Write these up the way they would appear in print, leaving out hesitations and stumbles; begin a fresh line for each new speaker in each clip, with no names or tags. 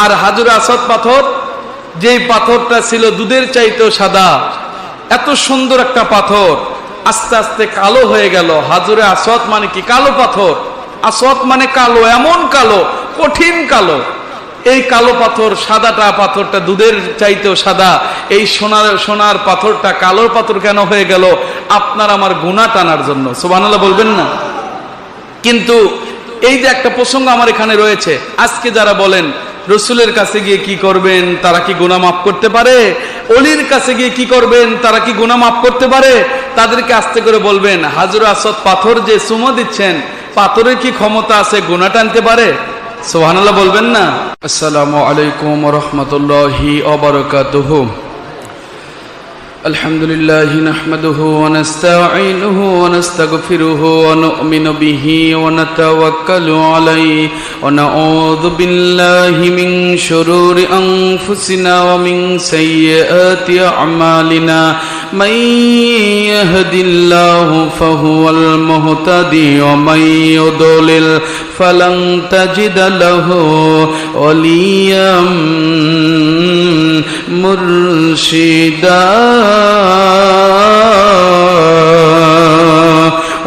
আর হাজরে আসওয়াদ পাথর, যেই পাথরটা ছিল দুধের চাইতেও সাদা, এত সুন্দর একটা পাথর আস্তে আস্তে কালো হয়ে গেল। হাজরে আসওয়াদ মানে কি? কালো পাথর। আসওয়াদ মানে কালো, এমন কালো, কঠিন কালো। এই কালো পাথর, সাদাটা পাথরটা দুধের চাইতেও সাদা, এই সোনার পাথরটা কালো পাথর কেন হয়ে গেল? আপনার আমার গুনাহ টানার জন্য। সুবহানাল্লাহ বলবেন না? কিন্তু এই যে একটা প্রসঙ্গ আমার এখানে রয়েছে, আজকে যারা বলেন রসুলের কাছে গিয়ে কি করবেন, তারা কি গুনাহ মাফ করতে পারে? অলির কাছে গিয়ে কি করবেন, তারা কি গুনাহ মাফ করতে পারে? তাদেরকে আস্তে করে বলবেন, হাজরে আসওয়াদ পাথর যে চুমো দিচ্ছেন, পাথরের কি ক্ষমতা আছে গুনাহ টানতে পারে? সুবহানাল্লাহ বলবেন না? আসসালামু আলাইকুম ওয়া রাহমাতুল্লাহি ওয়া বারাকাতুহু। আলহামদুলিল্লাহি নাহমাদুহু ওয়া নাস্তাঈনুহু ওয়া নাস্তাগফিরুহু ওয়া নু'মিনু বিহি ওয়া নাতাওয়াক্কালু আলাইহি ওয়া নাউযু বিল্লাহি মিন শুরুরি আনফুসিনা ওয়া মিন সাইয়্যাতি আ'মালিনা। মান ইয়াহদিল্লাহু ফাহুয়াল মুহতাদি ওয়া মান ইউদ্লিল ফালান তাজিদা লাহু ওয়ালিয়াম মুরশিদা।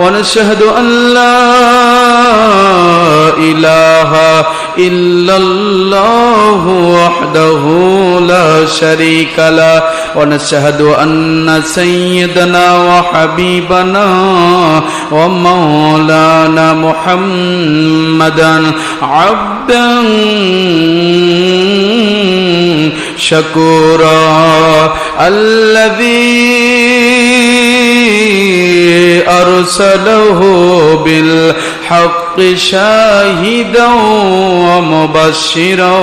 ونشهد أن لا إله إلا الله وحده لا شريك له ونشهد أن سيدنا وحبيبنا ومولانا محمدا عبدا شكورا الذي أرسله بالحق شاهدا ومبشرا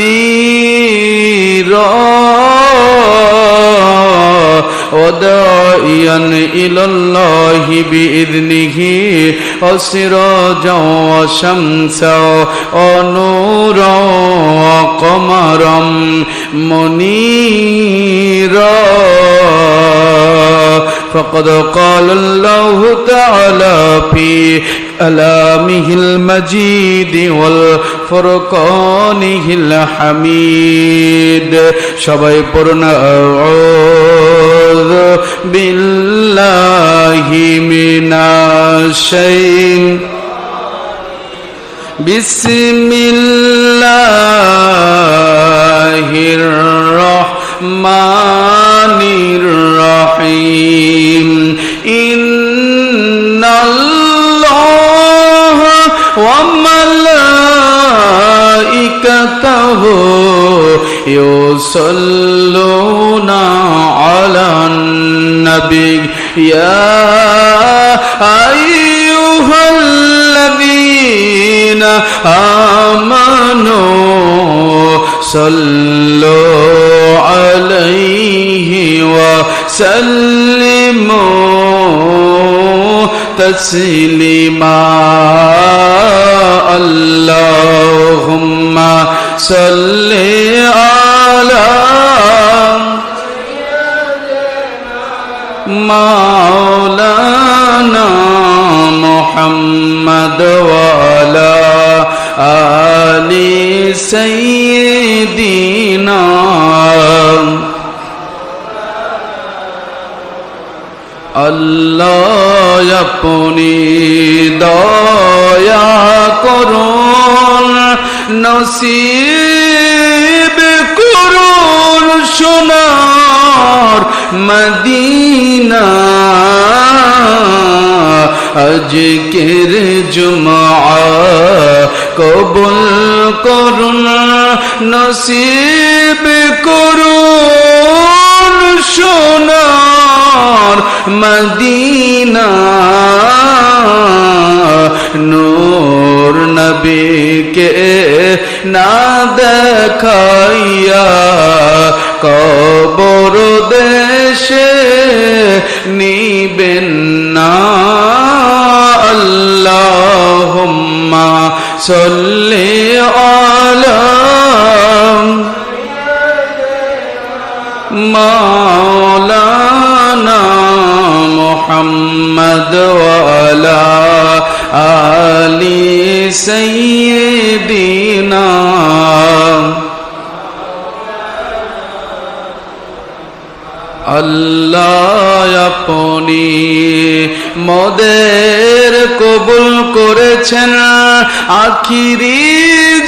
ونذيرا وداعيا إلى الله بإذنه وسراجا وشمسا ونورا وقمرا منيرا. فقد قال الله تعالى في كلامه المجيد والفرقانه الحميد. সবাই পড়ুন আউযু বিল্লাহি মিনাশ শাইতানির বিসমিল্লাহির রহমানির রহিম. ইন্নাল্লাহা ওয়া মালাইকাতাহু ইউসাল্লুনা আলান নবী ইয়া আইয়ুহাল্লাযীনা আমানু সাল্লু আলাইহি ওয়া সাল্লিমু তাসলিমা. আল্লাহুম্মা সাল্লি আলা মাওলানা মুহাম্মদ ওয়া আলা আলি সাইয়্যিদিনা. আল্লাহ আপনি দয়া করুন, নসিব করুন সোনার মদিনা. আজকের জুমআ কবুল করুন, নসিব করুন সোনার মদিনা. নূর নবীকে না দেখাইয়া কবর দেশে নিবেন না. আল্লাহুম্মা সাল্লি আলা মাওলানা মুহাম্মদ ওয়া আলা আলি সাইয়্যিদিনা. আল্লাহ আপনি মোদের কবুল করেছেন আখিরি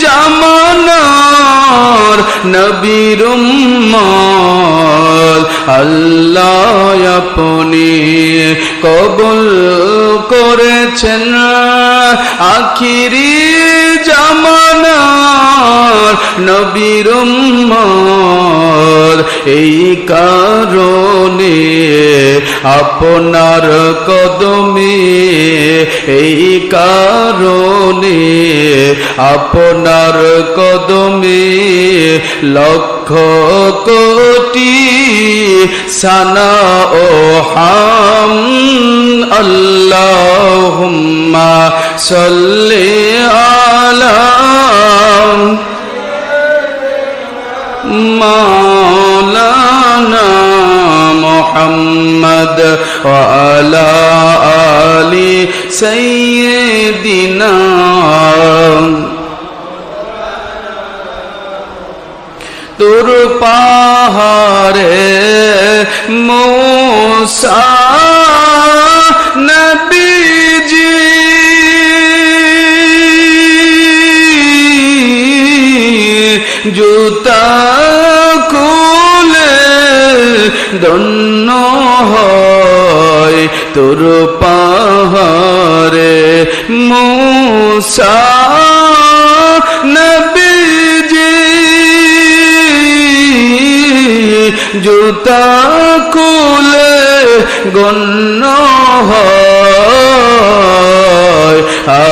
জামানার নবীর উম্মত। আল্লাহ আপনি কবুল করেছেন আখিরি জামানার নবীর উম্মত। এই কারণে আপনার কদমে, এই কারণে আপনার কদমে লক্ষ কোটি সানা ও হাম। আল্লাহুম্মা সাল্লি আলা মাওলানা মুহাম্মদ ওয়া আলা আলি সাইয়্যিদিনা। তোর পাহাড়ে মূসা নবীজি জুতা খুলে ধন্য হয় তোর পাহাড়ে মূসা নবীজি জুতা খুলে গণ্য হয়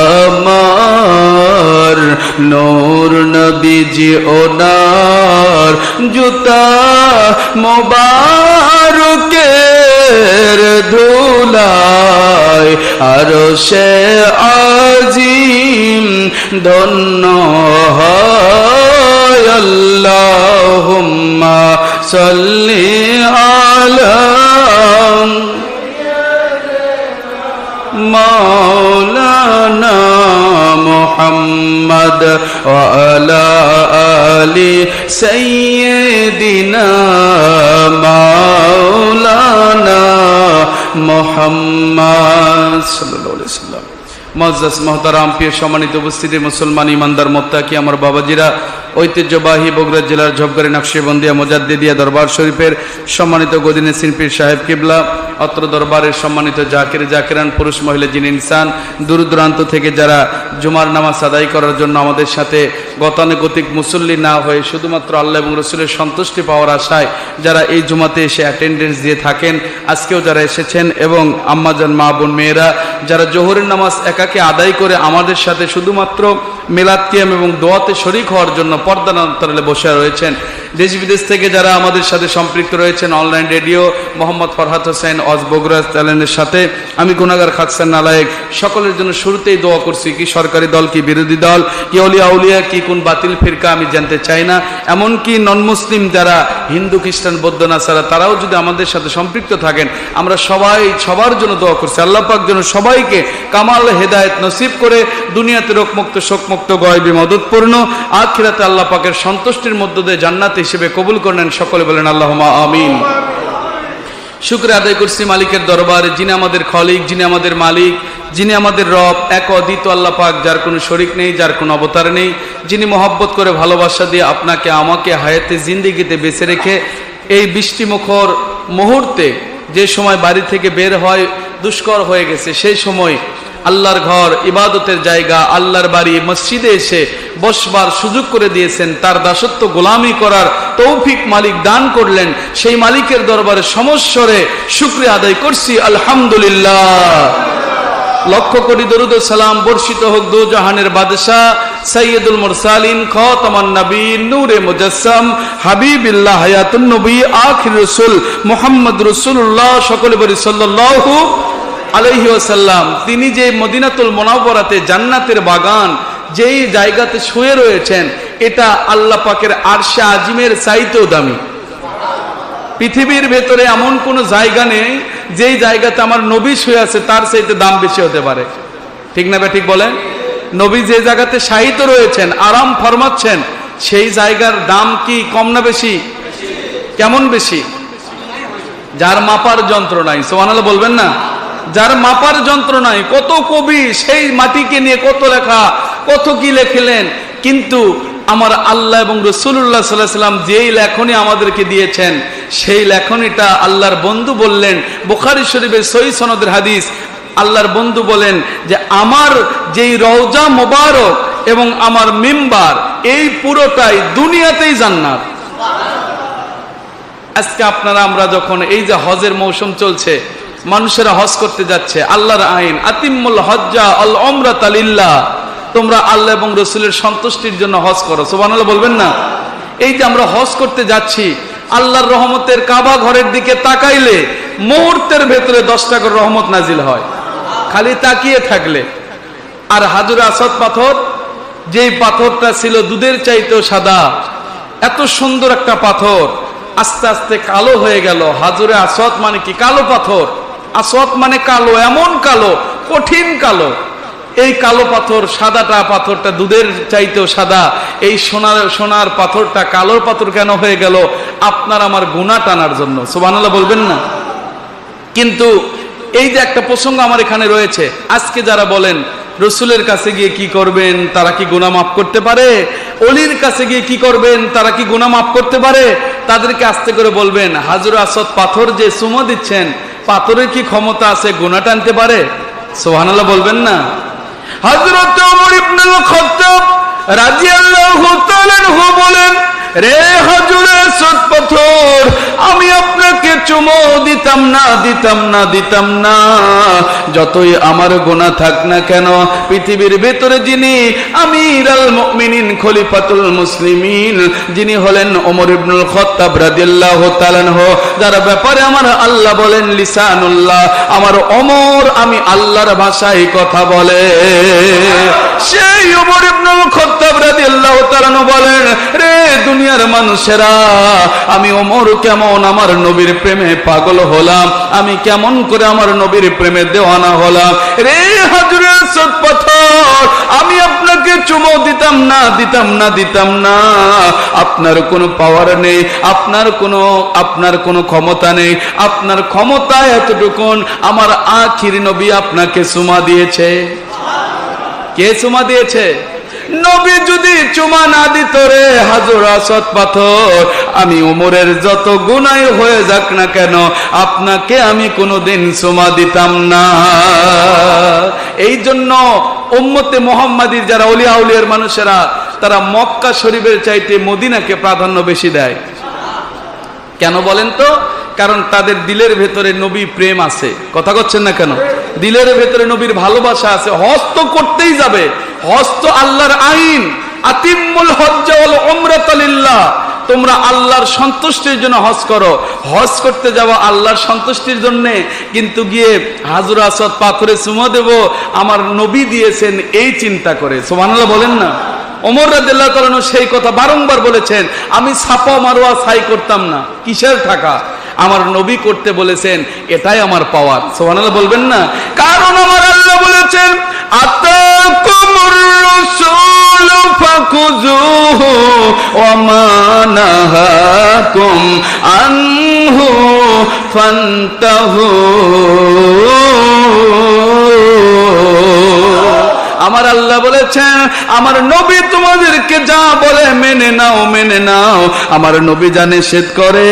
আমার নূর নবীজি ওনার জুতা মোবারকের ধুলায় আরশে আজিম ধন্য হয়। আল্লাহুম্মা সাল্লি আলা মাওলানা মুহাম্মদ ওয়া আলা আলি সাইয়্যিদিনা মাওলানা মুহাম্মদ সাল্লাল্লাহু আলাইহি ওয়াসাল্লাম। মুআজ্জাজ মুহতারাম প্রিয় সম্মানিত উপস্থিতি মুসলমান ইমানদার মোত্তাকি আমার বাবাজিরা, ঐতিহ্যবাহী বগুড়া জেলার ঝবগাড়ি নকশবন্দিয়া মুজাদ্দিদিয়া দরবার শরীফের সম্মানিত গদিনে সিনপীর সাহেব কিবলা, অত্র দরবারের সম্মানিত জাকির জাকিরান পুরুষ মহিলা জিন ইনসান, দূর দূরান্ত থেকে যারা জুমার নামাজ আদায় করার জন্য আমাদের সাথে গতানুগতিক মুসল্লি না হয়ে শুধুমাত্র আল্লাহ এবং রসুলের সন্তুষ্টি পাওয়ার আশায় যারা এই জুমাতে এসে অ্যাটেন্ডেন্স দিয়ে থাকেন, আজকেও যারা এসেছেন, এবং আম্মাজান মা বোন মেয়েরা যারা জোহরের নামাজ একাকে আদায় করে আমাদের সাথে শুধুমাত্র মিলাদ কিয়াম এবং দোয়াতে শরীক হওয়ার জন্য পর্দার অন্তরালে বসে রয়েছেন, দেশ বিদেশ থেকে যারা আমাদের সাথে সম্পৃক্ত রয়েছেন অনলাইন রেডিও মোহাম্মদ ফরহাদ হোসেন অজ বগুড়া চ্যানেলের সাথে, আমি গুনাহগার খাকসান নালায়েক সকলের জন্য শুরুতেই দোয়া করছি। কি সরকারি দল, কি বিরোধী দল, কি আউলিয়া আউলিয়া, কি কোন বাতিল ফিরকা আমি জানতে চাই না, এমনকি নন মুসলিম যারা হিন্দু খ্রিস্টান বৌদ্ধ নাসারা তারাও যদি আমাদের সাথে সম্পৃক্ত থাকেন, আমরা সবাই সবার জন্য দোয়া করছি। আল্লাহ পাক যেন সবাইকে কামাল হেদায়েত নসিব করে দুনিয়াতে রোগমুক্ত শোকমুক্ত গয়বী মদতপূর্ণ, আখিরাতে আল্লাহ পাকের সন্তুষ্টির মধ্য দিয়ে জান্নাত হিসেবে কবুল করে নেন। সকলে বলেন আল্লাহুম্মা আমিন। শুকরিয়া আদায় করছি মালিকের দরবারে, যিনি আমাদের খলিক, যিনি আমাদের মালিক, যিনি আমাদের রব, এক অদ্বিতীয় আল্লাহ পাক, যার কোনো শরিক নেই, যার কোনো অবতার নেই, যিনি মহব্বত করে ভালোবাসা দিয়ে আপনাকে আমাকে হায়াতে জিন্দেগিতে বেঁচে রেখে এই বৃষ্টিমুখর মুহূর্তে যে সময় বাড়ি থেকে বের হয় দুষ্কর হয়ে গেছে, সেই সময় আল্লাহর ঘর, ইবাদতের জায়গা, আল্লাহর বাড়ি, মসজিদে এসে বসবার সুযোগ করে দিয়েছেন, তার দাসত্ব গোলামি করার তৌফিক মালিক দান করলেন। সেই মালিকের দরবারে সমস্বরে শুকরিয়া আদায় করছি আলহামদুলিল্লাহ। লক্ষ কোটি দরুদ ও সালাম বর্ষিত হোক দু জাহানের বাদশাহ সাইয়্যিদুল মুরসালিন খাতামান নবীন নূরে মুজাসসাম হাবিবিল্লাহ হায়াতুন নবী আখির রাসূল মুহাম্মদ রাসূলুল্লাহ, সকলে বলি সাল্লাল্লাহু আলাইহি ওয়াসাল্লাম। তিনি যে মদিনাতুল মুনাওয়ারাতে জান্নাতের বাগান যেই জায়গাতে শুয়ে রয়েছেন, এটা আল্লাহ পাকের আরশে আজিমের চাইতেও দামি। পৃথিবীর ভেতরে এমন কোন জায়গা নেই যেই জায়গাতে আমার নবী শুয়ে আছে তার চাইতে দাম বেশি হতে পারে, ঠিক না? ঠিক বলেন। নবী যে জায়গাতে শায়িত রয়েছেন, আরাম ফরমাচ্ছেন, সেই জায়গার দাম কি কম না বেশি? কেমন বেশি? যার মাপার যন্ত্র নাই, সুবহানাল্লাহ বলবেন না? যার মাপার যন্ত্র নাই। কত কবি সেই মাটিকে নিয়ে কত লেখা, কত কি লিখলেন, কিন্তু আমার আল্লাহ এবং রাসূলুল্লাহ সাল্লাল্লাহু আলাইহি ওয়াসাল্লাম যেই লেখনী আমাদেরকে দিয়েছেন, সেই লেখনীটা আল্লাহর বন্ধু বললেন, বুখারী শরীফের সহিহ সনদের হাদিস, আল্লাহর বন্ধু বলেন যে আমার যেই রওজা মোবারক এবং আমার মিম্বার, এই পুরোটাই দুনিয়াতেই জান্নাত। আজকে আপনারা আমরা যখন এই যে হজের মৌসুম চলছে, মানুষেরা হজ করতে যাচ্ছে, আল্লাহর আইন আতিম্মুল হজ্জা আল উমরাতা লিল্লাহ, তোমরা আল্লাহ এবং রাসূলের সন্তুষ্টির জন্য হজ করো, সুবহানাল্লাহ বলবেন না? এই যে আমরা হজ করতে যাচ্ছি, আল্লাহর রহমতের কাবা ঘরের দিকে তাকাইলে মুহূর্তের ভেতরে 10টা করে রহমত নাজিল হয়, খালি তাকিয়ে থাকলে। আর হাজরে আসওয়াদ পাথর, যেই পাথরটা ছিল দুধের চাইতেও সাদা, এত সুন্দর একটা পাথর, আস্তে আস্তে কালো হয়ে গেল। হাজরে আসওয়াদ মানে কি? কালো পাথর। আসওয়াদ মানে কালো, এমন কালো, কঠিন কালো। এই কালো পাথর, সাদাটা পাথরটা দুধের চাইতেও সাদা, এই সোনার পাথরটা কালো পাথর কেন হয়ে গেল? আপনার আমার গুনাহ টানার জন্য, সুবহানাল্লাহ বলবেন না? কিন্তু এই যে একটা প্রসঙ্গ আমার এখানে রয়েছে, আজকে যারা বলেন রসুলের কাছে গিয়ে কি করবেন, তারা কি গুনাহ মাফ করতে পারে? অলির কাছে গিয়ে কি করবেন, তারা কি গুনাহ মাফ করতে পারে? তাদেরকে আস্তে করে বলবেন, হাজরে আসওয়াদ পাথর যে চুমো দিচ্ছেন, পাথরের কি ক্ষমতা আছে গুনাহ টানতে পারে? সুবহানাল্লাহ বলবেন না? হযরত ওমর ইবনুল খাত্তাব রাদিয়াল্লাহু তাআলা আনহু বলেন, রে হাজরে আসওয়াদ পাথর, আমি আপনাকে চুমো দিতাম না, দিতাম না, দিতাম না, যতই আমার গুনাহ থাক না কেন, পৃথিবীর ভেতরে যিনি আমিরুল মুমিনিন খলিফাতুল মুসলিমিন, যিনি হলেন ওমর ইবনুল খাত্তাব রাদিয়াল্লাহু তাআলা আনহু, যার ব্যাপারে আমার আল্লাহ বলেন লিসানুল্লাহ, আমার ওমর আমি আল্লাহর ভাষায় কথা বলে, সেই ওমর ইবনুল খাত্তাব রাদিয়াল্লাহু তাআলা আনহু বলেন, রে দুনিয়ার মানুষেরা, আমি ওমর কেমন আমার নবীর প্রেমে পাগল হলাম, আমি কেমন করে আমার নবীর প্রেমে দেওয়ানা হলাম। রে হাজরে আসওয়াদ পাথর, আমি আপনাকে চুমো দিতাম না, দিতাম না, দিতাম না, আপনার কোনো পাওয়ার নেই, আপনার কোনো ক্ষমতা নেই, আপনার ক্ষমতা এতটুকুন, আমার আখির নবী আপনাকে চুমা দিয়েছে। কে চুমা দিয়েছে? নবী যদি চুমা না দিত, রে হাজরে আসওয়াদ পাথর, আমি ওমরের যত গুনাহ হয়ে যাক না কেন, আপনাকে আমি কোনোদিন চুমা দিতাম না। এই জন্য উম্মতে মুহাম্মাদীর যারা ওলিয়া আউলিয়ার মানুষেরা, তারা মক্কা শরীফের চাইতে মদিনাকে প্রাধান্য বেশি দেয়। কেন বলেন তো? কারণ তাদের দিলের ভেতরে নবী প্রেম আছে। কথা করছেন না কেন? দিলের ভেতরে নবীর ভালোবাসা আছে। হজ তো করতেই যাবে, হজ তো আল্লাহর আইন, আতিম্মুল হজ্জা ওয়াল উমরাতা লিল্লাহ, তোমরা আল্লাহর সন্তুষ্টির জন্য হজ করো। হজ করতে যাওয়া আল্লাহর সন্তুষ্টির জন্য, কিন্তু গিয়ে হাজরে আসওয়াদ পাথরে চুমো দেব আমার নবী দিয়েছেন এই চিন্তা করে। সুবহানাল্লাহ বলেন না? ওমর রাদিয়াল্লাহু তাআলা আনহু সেই কথা বারংবার বলেছেন, আমি সাফা মারওয়া সাই করতাম না, কিসের টাকা, আমার নবী করতে বলেছেন, এটাই আমার পাওয়ার। সুবহানাল্লাহ বলবেন না? কারণ আমার আল্লাহ বলেছেন, আতাকুমুর রাসূল ফাকুযুহু ওয়া মা নাহাকুম আনহু ফান্তাহু। আমার আল্লাহ বলেছেন, আমার নবী তোমাদেরকে যা বলে মেনে নাও, মেনে নাও। আমার নবী যা নিষেধ করে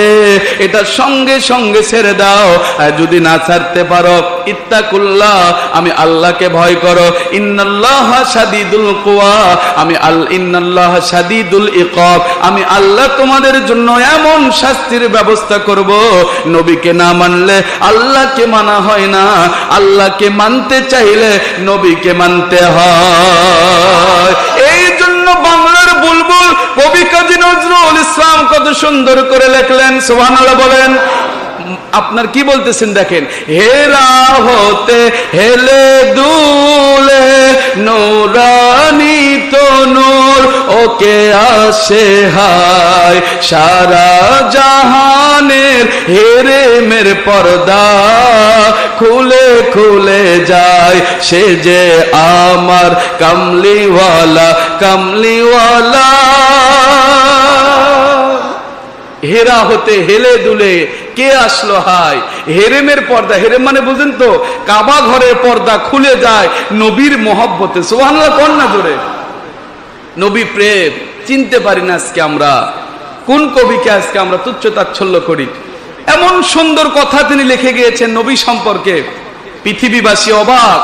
এটা সঙ্গে সঙ্গে ছেড়ে দাও। আর যদি না ছাড়তে পারো, ইত্তাকুল্লাহ, আমি আল্লাহকে ভয় করো। ইন্নাল্লাহা শাদীদুল কুওয়া, ইন্নাল্লাহা শাদীদুল ইকাব, আমি আল্লাহ তোমাদের জন্য এমন শাস্তির ব্যবস্থা করব, নবীকে না মানলে আল্লাহকে মানা হয় না, আল্লাহকে মানতে চাইলে নবীকে মানতে হয়। এই জন্য বাংলার বুলবুল কবি কাজী নজরুল ইসলাম কত সুন্দর করে লেখলেন, সুবহানাল্লাহ বলেন। আপনার কি বলতেছেন দেখেন, হেরা হতে হেলে দুলে নূরানি তো নূর ওকে আসে হায়, সারা জাহানের হেরেমের পর্দা খুলে খুলে যায়, সে যে আমার কামলিওয়ালা, কামলিওয়ালা। হেরা হতে হেলে দুলে কে আসলো হায়। হেরেমের পর্দা, হেরেম মানে বুঝেন তো, কাবা ঘরের পর্দা খুলে যায় নবীর মহব্বতে। সুবহানাল্লাহ কোন না জোরে। নবী প্রেম চিনতে পারি না আজকে আমরা, কোন কবিকে আজকে আমরা তুচ্ছ তাচ্ছল্য করি। এমন সুন্দর কথা তিনি লিখে গিয়েছেন নবী সম্পর্কে, পৃথিবীবাসী অবাক।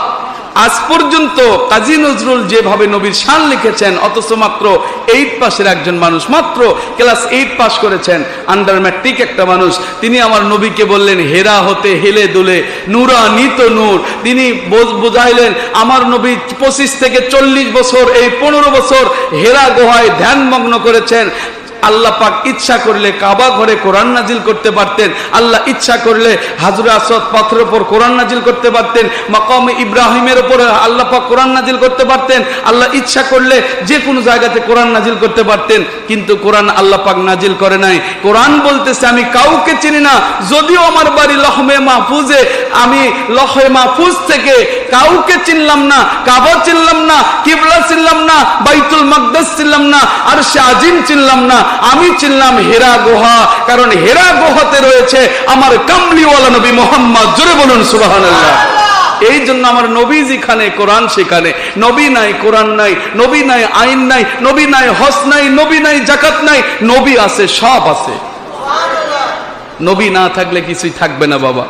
আজ পর্যন্ত কাজী নজরুল যেভাবে নবীর শান লিখেছেন, অথচ মাত্র 8 পাশের একজন মানুষ, মাত্র ক্লাস 8 পাস করেছেন, আন্ডার ম্যাট্রিক একটা মানুষ, তিনি আমার নবীকে বললেন হেরা হতে হেলে দুলে নূরান্বিত নূর। তিনি বুঝাইলেন আমার নবী 25 থেকে 40 বছর, এই 15 বছর হেরা গুহায় ধ্যানমগ্ন করেছেন। আল্লাহ পাক ইচ্ছা করলে কাবা ঘরে কোরআন নাজিল করতে পারতেন, আল্লাহ ইচ্ছা করলে হাজরে আসওয়াদ পাথরের উপর কোরআন নাজিল করতে পারতেন, মাকামে ইব্রাহিমের উপর আল্লাহ পাক কোরআন নাজিল করতে পারতেন, আল্লাহ ইচ্ছা করলে যে কোনো জায়গাতে কোরআন নাজিল করতে পারতেন। কিন্তু কোরআন আল্লাহ পাক নাজিল করে নাই। কোরআন বলতেছে আমি কাউকে চিনি না, যদিও আমার বাড়ি লহমে মাহফুজে, আমি লহে মাহফুজ থেকে কাউকে চিনলাম না, কাবা চিনলাম না, কিবলা চিনলাম না, বাইতুল মাকদাস চিনলাম না, আরশে আজিম চিনলাম না, আমি চিনলাম হেরা গুহা, কারণ হেরা গুহাতে রয়েছে আমার কামলিওয়ালা নবী মুহাম্মদ। জোরে বলুন সুবহানাল্লাহ। এই জন্য আমার নবী যেখানে কোরআন সেখানে, নবী নাই কোরআন নাই, নবী নাই আইন নাই, নবী নাই হজ নাই, নবী নাই যাকাত নাই, নবী আছে, সব আছে। নবী না থাকলে কিছুই থাকবে না বাবা।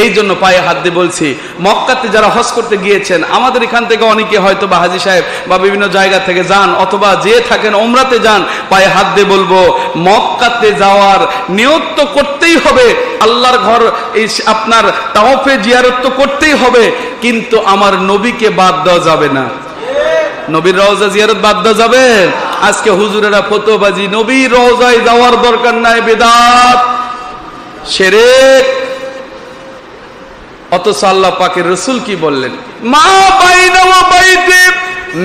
এই জন্য পায়ে হাত দিয়ে বলছি, মক্কাতে যারা হজ করতে গিয়েছেন, আমাদের এখান থেকে অনেকে হয়তো বা হাজী সাহেব বা বিভিন্ন জায়গা থেকে যান, অথবা যে থাকেন ওমরাতে যান, পায়ে হাত দিয়ে বলবো মক্কাতে যাওয়ার নিয়ত তো করতেই হবে, আল্লাহর ঘর এই আপনার তাওয়াফে জিয়ারত তো করতেই হবে, কিন্তু আমার নবীকে বাদ দেওয়া যাবে না। নবীর রওজা জিয়ারত বাদ দেওয়া যাবে? আজকে হুজুরেরা ফতোবাজি, নবীর রওজায় যাওয়ার দরকার নাই, বিদআত, শিরক। অথচ আল্লাহ পাকের রাসূল কি বললেন? মা বাইনা ওয়া বাইতি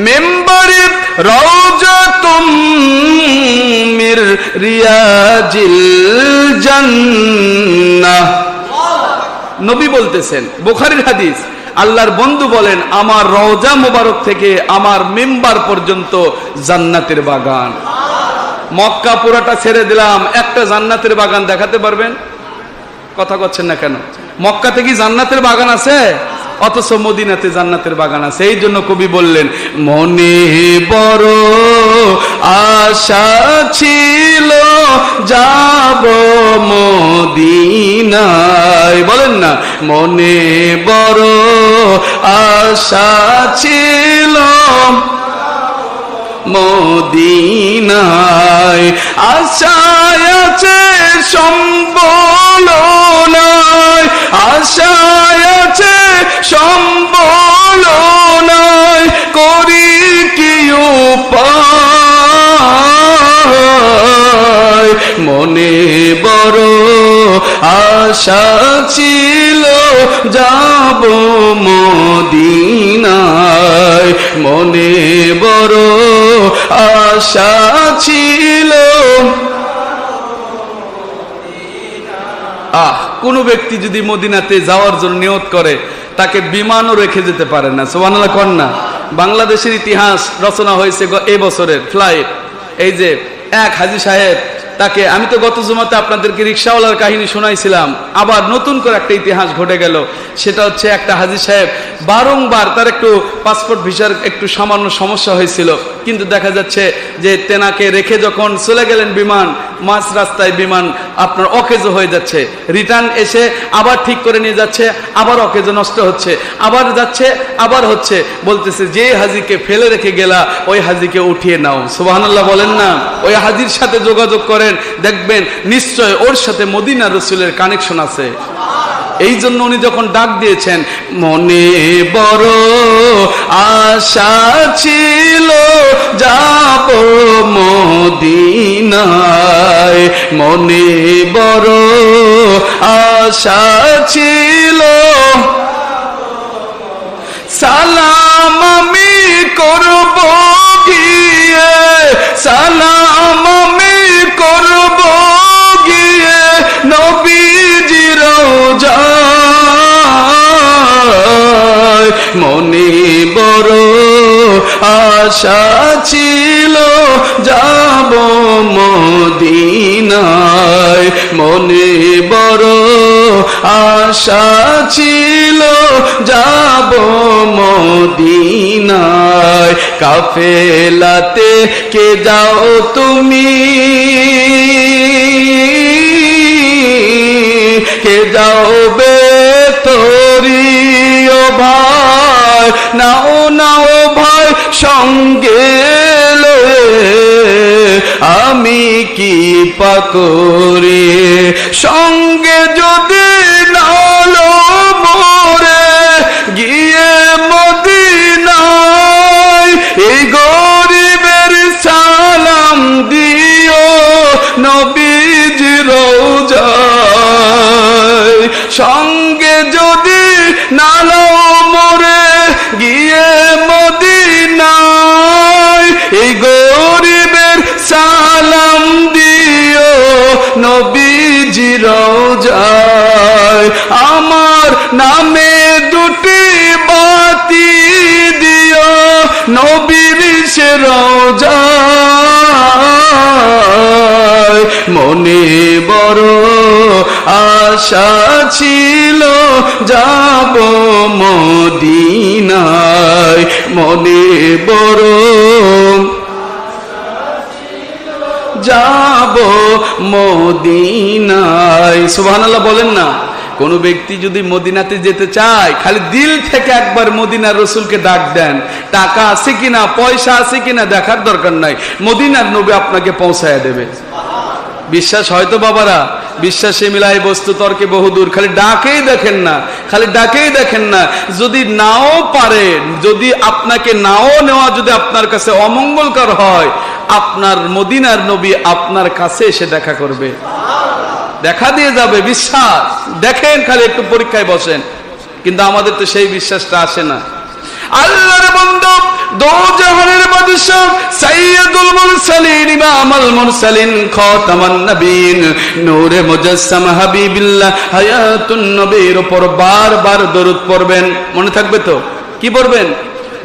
মিম্বারি রাউজাতুম মির রিয়াজিল জান্নাহ। নবী বলতেছেন, বুখারীর হাদিস, আল্লাহর বন্ধু বলেন আমার রওজা মুবারক থেকে আমার মিম্বার পর্যন্ত জান্নাতের বাগান। মক্কা পুরাটা ছেড়ে দিলাম, একটা জান্নাতের বাগান দেখাতে পারবেন? কথা করছেন না কেন? মক্কাতে কি জান্নাতের বাগান আছে? অথচ মদিনাতে জান্নাতের বাগান আছে। এই জন্য কবি বললেন মনে বড় আশা ছিল যাব মদিনায়। বলেন না, মনে বড় আশা ছিল মদিনায়, আশায় আছে সম্বল নাই, আশায় আছে সম্বল নাই, করি কি উপায়। মনে বড় আশা ছিল যাব মদিনায়, মনে বড় আশা ছিল। কোন ব্যক্তি যদি মদিনাতে যাওয়ার জন্য নিয়ত করে, তাকে বিমানও রেখে যেতে পারে না। সুবহানাল্লাহ কোন না। বাংলাদেশের ইতিহাস রচনা হয়েছে এই বছরের ফ্লাইট। এই যে এক হাজী সাহেব, তাকে আমি তো গত জুমাতে আপনাদেরকে রিকশাওয়ালার কাহিনী শোনাইছিলাম, আবার নতুন করে একটা ইতিহাস ঘটে গেল। সেটা হচ্ছে একটা হাজী সাহেব বারংবার তার একটু পাসপোর্ট ভিসার একটু সামান্য সমস্যা হয়েছিল, কিন্তু দেখা যাচ্ছে যে তেনাকে রেখে যখন চলে গেলেন বিমান, মাঝ রাস্তায় বিমান আপনার অকেজো হয়ে যাচ্ছে, রিটার্ন এসে আবার ঠিক করে নিয়ে যাচ্ছে, আবার অকেজো নষ্ট হচ্ছে, আবার যাচ্ছে আবার হচ্ছে, বলতেছে যে হাজীকে ফেলে রেখে গেলা ওই হাজীকে উঠিয়ে নাও। সুবহানাল্লাহ বলেন না। ওই হাজীর সাথে যোগাযোগ করেন, দেখবেন নিশ্চয় ওর সাথে মদিনা রাসূলের কানেকশন আছে। এই জন্য উনি যখন ডাক দিয়েছেন মনে বড় আশা ছিল যাব মদিনায়, মনে বড় আশা ছিল, সালাম আমি করব গিয়ে, সালাম আমি করব গিয়ে নবীজি রওজায়, মনে বড় আশা ছিল যাব মদিনায়, মনে বড় আশা ছিল যাব মদিনায়, কাফেলাতে কে যাও তুমি, কে যাবে তোরি ও ভাই, নাও নাও ভাই সঙ্গে আমি কি পাকরি, সঙ্গে যদি নালো মোরে গিয়ে মদিনায়, এই গরিবের সালাম দিও নবীজির রওজায়, সঙ্গে যদি নালো মোরে গিয়ে মদিনায়, এই গরিবের সালাম দিও নবীজির রওজায়, আমার নামে দুটি বাতি দিও নবীর সে রওজায়, মনে বড় আশা ছিল যাব মদিনায়, মনে বড় যাব মদিনায়। সুবহানাল্লাহ বলেন না। কোন ব্যক্তি যদি মদিনাতে যেতে চায়, খালি দিল থেকে একবার মদিনার রসুলকে ডাক দেন, টাকা আছে কিনা, পয়সা আছে কিনা দেখার দরকার নাই, মদিনার নবী আপনাকে পৌঁছায় দেবে। বিশ্বাস হয়তো বাবারা, বিশ্বাসে মিলাই বস্তু তর্কে বহুদূর। খালি ডাকেই দেখেন না, খালি ডাকেই দেখেন না। যদি নাও পারে, যদি আপনাকে নাও নেওয়া যদি আপনার কাছে অমঙ্গলকর হয়, আপনার মদিনার নবী আপনার কাছে এসে দেখা করবে, দেখা দিয়ে যাবে। বিশ্বাস দেখেন, খালি একটু পরীক্ষায় বসেন। কিন্তু আমাদের তো সেই বিশ্বাসটা আসে না। আল্লাহর বান্দা, দো জাহানের বাদশা, সাইয়্যিদুল মুরসালিন, ইমামুল মুরসালিন, খাতামান নবীন, নূরে মুজাসসাম হাবিবিল্লাহ, হায়াতুন নবীর উপর বারবার দরুদ পড়বেন। মনে থাকবে তো? কি পড়বেন?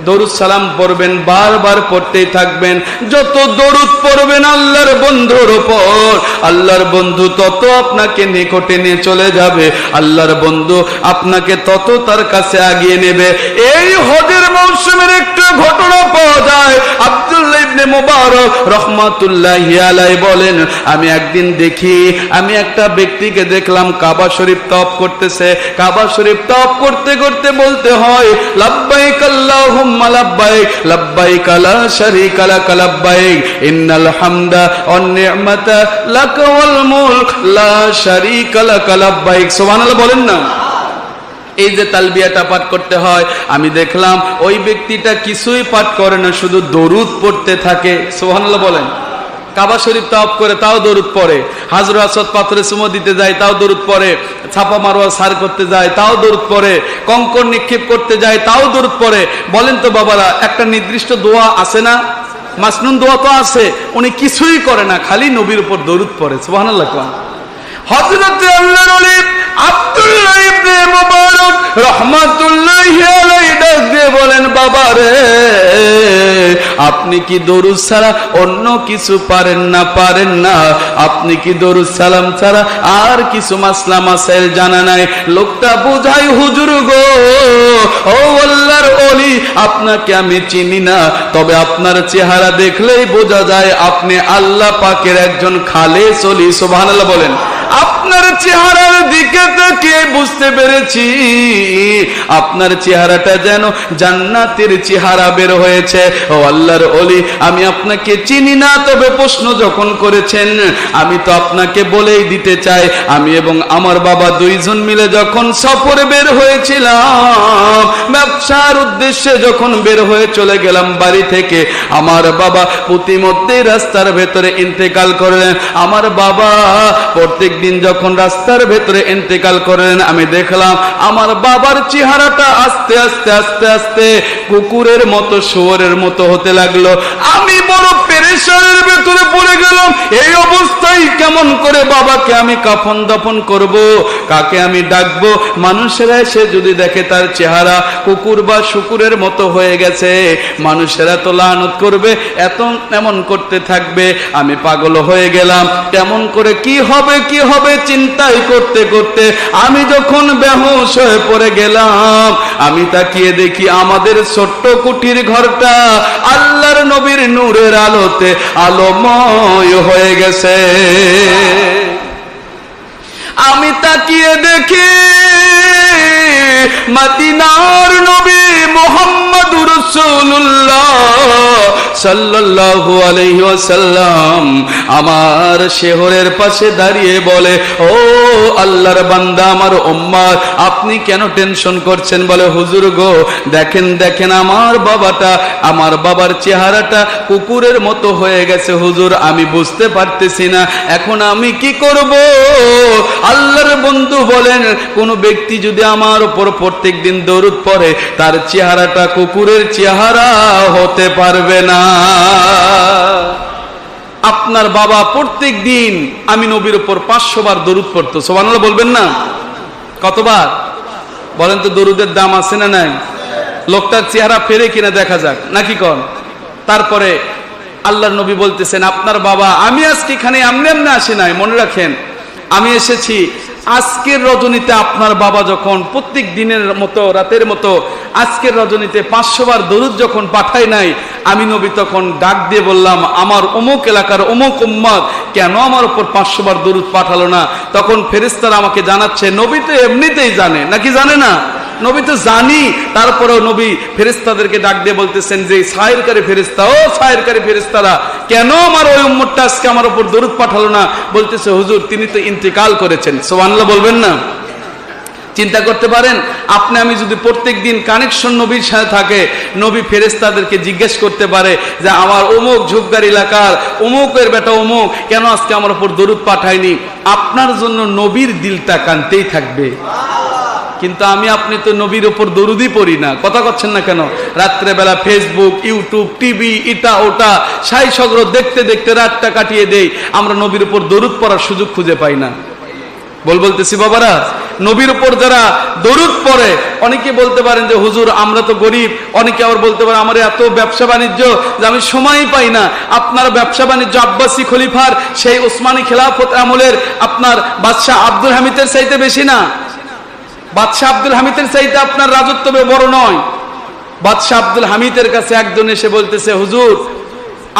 দরুদ সালাম পড়বেন, বারবার পড়তেই থাকবেন। যত দরুদ পড়বেন আল্লাহর বন্ধুর উপর, আল্লাহর বন্ধু তত আপনাকে নিকটে নিয়ে চলে যাবে, আল্লাহর বন্ধু আপনাকে তত তার কাছে আগিয়ে নেবে। এই হজের মৌসুমের একটা ঘটনা পাওয়া যায়। আব্দুল্লাহ ইবনে মুবারক রাহমাতুল্লাহি আলাইহি বলেন, আমি একদিন দেখি, আমি একটা ব্যক্তিকে দেখলাম কাবা শরীফ তওয়াফ করতেছে। কাবা শরীফ তওয়াফ করতে করতে বলতে হয়, লাব্বাইক আল্লাহুম্মা লাব্বাইক, লাব্বাইক লা শারীকা লাক লাব্বাইক, ইন্নাল হামদা ওয়ান নি'মাতা লাক ওয়াল মুলক লা শারীকা লাক লাব্বাইক। সুবহানাল্লাহ বলেন না। এই যে তালবিয়াটা পাঠ করতে হয়, আমি দেখলাম ওই ব্যক্তিটা কিছুই পাঠ করে না, শুধু দরুদ পড়তে থাকে। সুবহানাল্লাহ বলেন। কাবা শরীফ তাওয়াফ করে তাও দরুদ পড়ে, হাজর আসওয়াদ পাথরে চুমো দিতে যায় তাও দরুদ পড়ে, ছাপা মারোয়া সার করতে যায় তাও দরুদ পড়ে, কঙ্কর নিক্ষেপ করতে যায় তাও দরুদ পড়ে। বলেন তো বাবারা, একটা নির্দিষ্ট দোয়া আছে না? মাসনুন দোয়া তো আছে। উনি কিছুই করে না, খালি নবীর উপর দরুদ পড়ে। সুবহানাল্লাহ। হযরত আল্লাহর ওলি আব্দুল্লাহ ইবনে মুবারক রাহমাতুল্লাহি আলাইহি ডাক দিয়ে বলেন, বাবা রে, আপনি কি দরুদ ছাড়া অন্য কিছু পারেন না? পারেন না? আপনি কি দরুদ সালাম ছাড়া আর কিছু মাসলা মাসাইল জানা নাই? লোকটা বুঝাই, হুজুর গো, ও আল্লাহর ওলি, আপনাকে আমি চিনি না, তবে আপনার চেহারা দেখলেই বোঝা যায় আপনি আল্লাহ পাকের একজন খালেস ওলি। সুবহানাল্লাহ বলেন। আপনার চেহারার দিকে তাকিয়ে বুঝতে পেরেছি আপনার চেহারাটা যেন জান্নাতের চেহারা বের হয়েছে। ও আল্লাহর ওলি, আমি আপনাকে চিনি না, তবে প্রশ্ন যখন করেছেন আমি তো আপনাকে বলেই দিতে চাই, আমি এবং আমার বাবা দুইজন মিলে যখন সফরে বের হয়েছিলাম, ব্যবসার উদ্দেশ্যে যখন বের হয়ে চলে গেলাম বাড়ি থেকে, আমার বাবা প্রতিমধ্যে রাস্তার ভেতরে ইন্তেকাল করলেন। আমার বাবা প্রত্যেক দিন যখন রাস্তার ভেতরে ইন্তেকাল করলেন, আমি দেখলাম আমার বাবার চেহারাটা আস্তে আস্তে আস্তে আস্তে কুকুরের মতো, শুয়োরের মতো হতে লাগলো। আমি বড় পেরেশানের ভেতরে পড়ে গেলাম। এই অবস্থায় কেমন কেমন করে বাবাকে আমি কাফন দাফন করব, কাকে আমি ডাকবো? মানুষেরা এসে যদি দেখে তার চেহারা কুকুর বা শুকুরের মতো হয়ে গেছে, মানুষেরা তো লানত করবে, এমন করতে থাকবে। আমি পাগল হয়ে গেলাম, কেমন করে কি হবে চিন্তাই করতে করতে আমি যখন বেহুশ হয়ে পড়ে গেলাম, আমি তাকিয়ে দেখি আমাদের ছোট্ট কুটির ঘরটা আল্লাহর নবীর নূরের আলোতে আলোময় হয়ে গেছে। আমি তাকিয়ে দেখি মদিনার নবী মুহাম্মদুর রাসূলুল্লাহ সাল্লাল্লাহু আলাইহি ওয়াসাল্লাম আমার শেহরের পাশে দাঁড়িয়ে বলে, ও আল্লাহর বান্দা, আমার উম্মত, আপনি কেন টেনশন করছেন? বলে, হুজুর গো, দেখেন আমার বাবার চেহারাটা কুকুরের মতো হয়ে গেছে হুজুর, আমি বুঝতে পারতেছি না, এখন আমি কি করব? আল্লাহর বন্ধু বলেন, কোন ব্যক্তি যদি আমার উপর প্রত্যেক দিন দরুদ পড়ে, তার চেহারাটা কুকুরের চেহারা হতে পারবে না। আপনার বাবা প্রত্যেক দিন আমি নবীর উপর 500 বার দরুদ পড়তো, সুবহানাল্লাহ বলবেন না? কতবার বলেন তো? দরুদের দাম আছে না নাই? লোকটার চেহারা ফেরে কিনা দেখা যাক, নাকি কন? তারপরে আল্লাহর নবী বলতেছেন, আপনার বাবা, আমি আজকে এখানে এমনি আসি নাই, মনে রাখেন, আমি এসেছি আজকের রজনীতে। আপনার বাবা যখন প্রত্যেক দিনের মতো রাতের মতো আজকের রজনীতে 500 বার দরুদ যখন পাঠায় নাই, আমি নবী তখন ডাক দিয়ে বললাম, আমার অমুক এলাকার অমুক উম্মত কেন আমার উপর 500 বার দরুদ পাঠালো না? তখন ফেরেশতারা আমাকে জানাচ্ছে, নবী তো এমনিতেই জানে, নাকি জানে না? নবী তো জানি, তারপরেও নবী ফেরেশতাদেরকে ডাক দিয়ে বলতেছেন যে, সায়েরকারী ফেরেশতা, ও সায়েরকারী ফেরেশতারা, কেন আমার ওই উম্মতটা আজকে আমার উপর দরুদ পাঠালো না? বলতেছে, হুজুর, তিনি তো ইন্তেকাল করেছেন। সুবহানাল্লাহ বলবেন না? চিন্তা করতে পারেন, আপনি আমি যদি প্রত্যেক দিন কানেকশন নবীর সাথে থাকে, নবী ফেরেশতাদেরকে জিজ্ঞেস করতে পারে যে, আমার অমুক ঝুপগার এলাকার অমুকের বেটা অমুক কেন আজকে আমার উপর দরুদ পাঠায়নি? আপনার জন্য নবীর দিলটা কানতেই থাকবে। কিন্তু আমি আপনি তো নবীর উপর দরুদই পড়ি না, কথা করছেন না কেন? রাত্রেবেলা ফেসবুক, ইউটিউব, টিভি, এটা ওটা সাই সগ্র দেখতে দেখতে রাতটা কাটিয়ে দেই, আমরা নবীর উপর দরুদ পড়ার সুযোগ খুঁজে পাই না। বলতেছি বাবারা, নবীর উপর যারা দরুদ পড়ে, অনেকে বলতে পারেন যে হুজুর আমরা তো গরিব, অনেকে আবার বলতে পারে আমার এত ব্যবসা বাণিজ্য যে আমি সময়ই পাই না। আপনার ব্যবসা বাণিজ্য আব্বাসী খলিফার সেই ওসমানী খেলাফত আমলের আপনার বাদশাহ আব্দুল হামিদের চাইতে বেশি না? বাদশাহ আব্দুল হামিদের চাইতে আপনার রাজত্ব বড় নয়? বাদশাহ আব্দুল হামিদের কাছে একজন এসে বলতেছে, হুজুর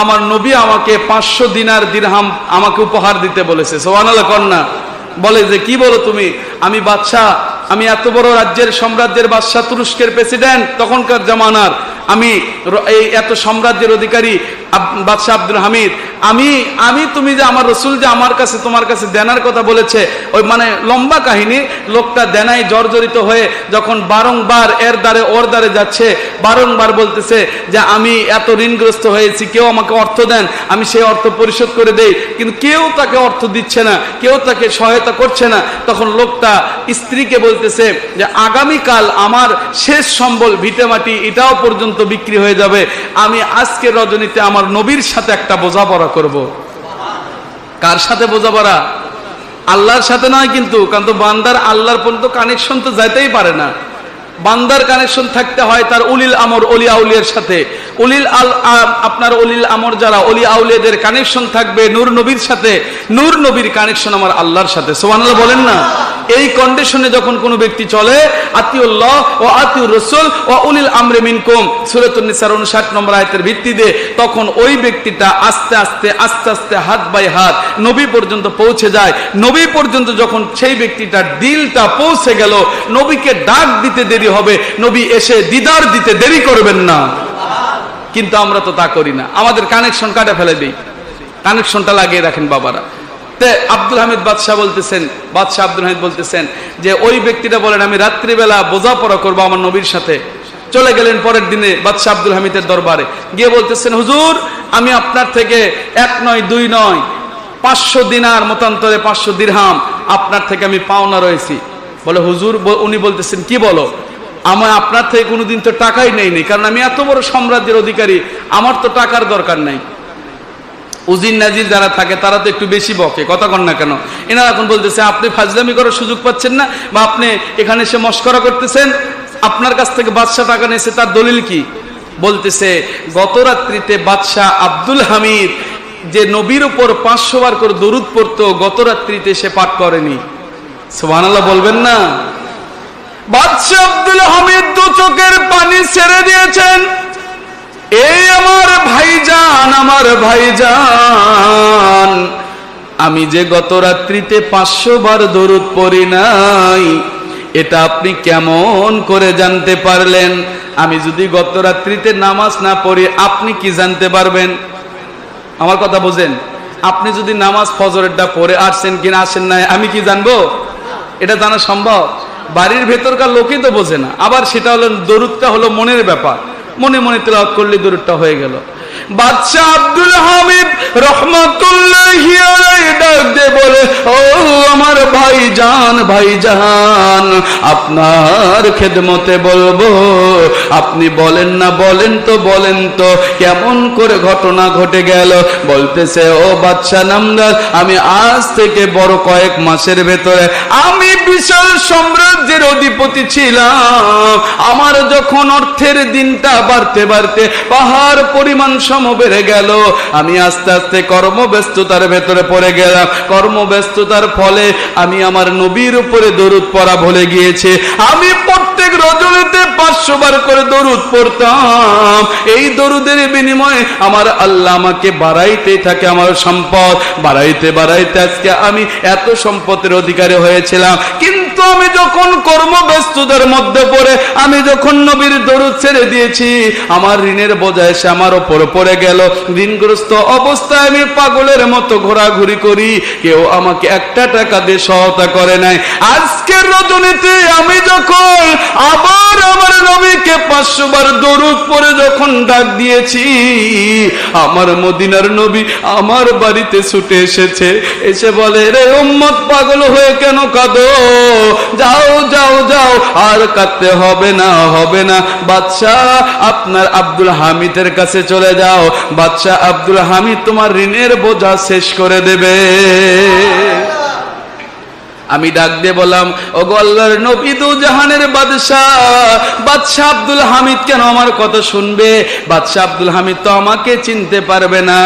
আমার নবী আমাকে 500 দিনার দিরহাম আমাকে উপহার দিতে বলেছে। সুবহানাল্লাহ কন্যা বলে যে, কি বলো তুমি? আমি বাদশাহ, আমি এত বড় রাজ্যের সাম্রাজ্যের বাদশাহ, তুরস্কের প্রেসিডেন্ট তখনকার জামানার, আমি এই এত সাম্রাজ্যের অধিকারী বাদশাহ আব্দুল হামিদ, আমি তুমি যে আমার রসুল যে আমার কাছে তোমার কাছে দেনার কথা বলেছে, ওই মানে লম্বা কাহিনী। লোকটা দেনায় জর্জরিত হয়ে যখন বারংবার এর দ্বারে ওর দ্বারে যাচ্ছে, বারংবার বলতেছে যে আমি এত ঋণগ্রস্ত হয়েছি, কেউ আমাকে অর্থ দেন, আমি সেই অর্থ পরিশোধ করে দেই, কিন্তু কেউ তাকে অর্থ দিচ্ছে না, কেউ তাকে সহায়তা করছে না। তখন লোকটা স্ত্রীকে বলতেছে যে আগামীকাল আমার শেষ সম্বল ভিটেমাটি এটাও পর্যন্ত বিক্রি হয়ে যাবে, আমি আজকের রজনীতে আমার নবীর সাথে একটা বোঝাপড়া করব। কার সাথে বোঝাপড়া? আল্লাহর সাথে নয় কিন্তু, কারণ তো বান্দার আল্লাহর পর্যন্ত কানেকশন তো যাইতেই পারে না। বান্দার কানেকশন থাকতে হয় তার উলিল আমর, অলি আউলিয়ার সাথে। আপনার অলিল আমর যারা অলি আউলিয়াদের কানেকশন থাকবে নূর নবীর সাথে, নূর নবীর কানেকশন আমার আল্লাহর সাথে। সুবহানাল্লাহ বলেন না? এই কন্ডিশনে যখন কোনো ব্যক্তি চলে, আতিউল্লাহ ও আতিউর রাসূল ও উলিল আমরি মিনকুম, সূরাতুন নিসার 59 নম্বর আয়াতের ভিত্তিতে, তখন ওই ব্যক্তিটা আস্তে আস্তে হাত বাই হাত নবী পর্যন্ত পৌঁছে যায়। নবী পর্যন্ত যখন সেই ব্যক্তিটার দিলটা পৌঁছে গেল, নবীকে ডাক দিতে দেরি হবে, নবী এসে দিদার দিতে দেরি করবেন না। কিন্তু আমরা তো তা করি না, আমাদের কানেকশন কাটে ফেলে দিই। কানেকশনটা লাগিয়ে রাখেন বাবারা। আব্দুল হামিদ বাদশাহ আব্দুল হামিদ বলতেছেন যে ওই ব্যক্তিটা বলেন, আমি রাত্রিবেলা বোঝাপড়া করবো আমার নবীর সাথে। চলে গেলেন পরের দিনে বাদশাহ আব্দুল হামিদের দরবারে গিয়ে বলতেছেন, হুজুর আমি আপনার থেকে 1 নয় 2 নয় 500 দিনার মতান্তরে 500 দিরহাম আপনার থেকে আমি পাওনা রয়েছি। বলে, হুজুর, উনি বলতেছেন, কি বলো? আমার আপনার থেকে কোনোদিন তো টাকাই নেই, কারণ আমি এত বড় সাম্রাজ্যের অধিকারী, আমার তো টাকার দরকার নাই। উজির নাজির যারা থাকে তারা তো একটু বেশি বকে, কথা কন না কেন? এনারা এখন বলতেছে আপনি ফাজলামি করার সুযোগ পাচ্ছেন না, বা আপনি এখানে এসে মস্করা করতেছেন, আপনার কাছ থেকে বাদশা টাকা নিয়েছে, তার দলিল কি? বলতেছে গত রাত্রিতে বাদশাহ আব্দুল হামিদ যে নবীর উপর 500 বার করে দরুদ পড়তো, গত রাত্রিতে সে পাঠ করেনি। সুবহানাল্লাহ বলবেন না? বাদশাহ আব্দুল হামিদ দু চোখের পানি ছেড়ে দিয়েছেন। এই আমার ভাইজান, আমার ভাইজান, আমি যে গত রাত্রিতে 500 বার দরুদ পড়ি নাই, এটা আপনি কেমন করে জানতে পারলেন? আমি যদি গত রাত্রিতে নামাজ না পড়ি আপনি কি জানতে পারবেন? আমার কথা বোঝেন? আপনি যদি নামাজ ফজরেরটা পড়ে আসছেন কিনা আসেন নাই, আমি কি জানবো? এটা জানা সম্ভব? বাড়ির ভেতরকার লোকই তো বোঝে না। আবার সেটা হলো দরুদটা হলো মনের ব্যাপার, মনে মনে তেলাওয়াত করলে দরুদটা হয়ে গেল। বাদশাহ আব্দুল হামিদ রহমাতুল্লাহি আলাইহি ডাক দিয়ে বলে, ও আমার ভাইজান, ভাইজান, আপনার খেদমতে বলবো। আপনি বলেন না, বলেন তো, বলেন তো কেমন করে ঘটনা ঘটে গেল? বলতেছে, ও বাদশাহ নামদার, আমি আজ থেকে বড় কয়েক মাসের ভেতরে আমি বিশাল সাম্রাজ্যের অধিপতি ছিলাম। আমার যখন অর্থের দিনটা বাড়তে বাড়তে পাহাড় পরিমাণ সম বেড়ে গেল, আমি আস্তে আস্তে কর্মব্যস্ততার ভেতরে পড়ে গেলাম। কর্মব্যস্ততার ফলে আমি আমার নবীর উপরে দরুদ পড়া ভুলে গিয়েছি। আমি প্রত্যেক রজনীতে 500 বার করে দরুদ পড়তাম। এই দরুদের বিনিময়ে আমার আল্লাহ আমাকে বাড়াইতে থাকে, আমার সম্পদ বাড়াইতে বাড়াইতে আজকে আমি এত সম্পদের অধিকারী হয়েছিলাম। কিন্তু আমি যখন কর্মব্যস্ততার মধ্যে পড়ে আমি যখন নবীর দরুদ ছেড়ে দিয়েছি, আমার ঋণের বোঝা এসে আমার উপর পড়ে গেল। ঋণগ্রস্ত অবস্থায় আমি পাগলের মতো ঘোরাঘুরি করি, কেউ আমাকে একটা টাকা দিয়ে সহায়তা করে নাই। আজকের রজনীতে আমি যখন আবার আমার নবীকে 500 বার দরুদ পড়ে যখন ডাক দিয়েছি, আমার মদিনার নবী আমার বাড়িতে ছুটে এসেছে, এসে বলে, রে উম্মত, পাগল হয়ে কেন কাঁদো? যাও যাও যাও, আর কাঁদতে হবে না, হবে না। বাদশাহ আপনার আব্দুল হামিদের কাছে চলে যাও, বাদশাহ আব্দুল হামিদ তোমার ঋণের বোঝা শেষ করে দেবে। আমি ডাক দিয়ে বললাম, ওগো আল্লাহর নবী, দু জাহানের বাদশাহ, বাদশাহ আব্দুল হামিদ কেন আমার কথা শুনবে? বাদশাহ আব্দুল হামিদ তো আমাকে চিনতে পারবে না।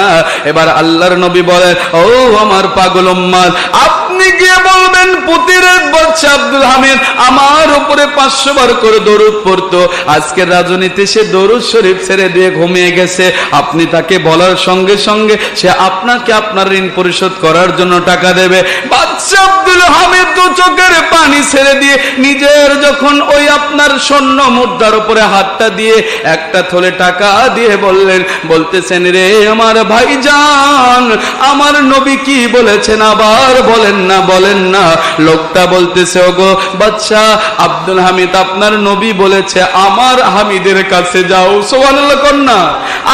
এবার আল্লাহর নবী বলেন, ও আমার পাগল উম্মত, আপনি গিয়ে বলবেন পুতিরের বাদশাহ আব্দুল হামিদ আমার উপরে 500 বার করে দরুদ পড়তো, আজকের রাজনীতি সে দরুদ শরীফ ছেড়ে দিয়ে ঘুমিয়ে গেছে। আপনি তাকে বলার সঙ্গে সঙ্গে সে আপনাকে আপনার ঋণ পরিশোধ করার জন্য টাকা দেবে। বাদশাহ আব্দুল হামিদ তো চোখের পানি ছেড়ে দিয়ে নিজের যখন ওই আপনার স্বর্ণ মুদ্রার উপরে হাতটা দিয়ে একটা থলে টাকা দিয়ে বললেন, বলতেছেন, রে আমার ভাইজান, আমার নবী কি বলেছেন আবার বলেন না, বলেন না। লোকটা বলতেছে, ওগো বাদশাহ আব্দুল হামিদ, আপনার নবী বলেছে আমার হামিদের কাছে যাও। সুবহানাল্লাহ কন্যা,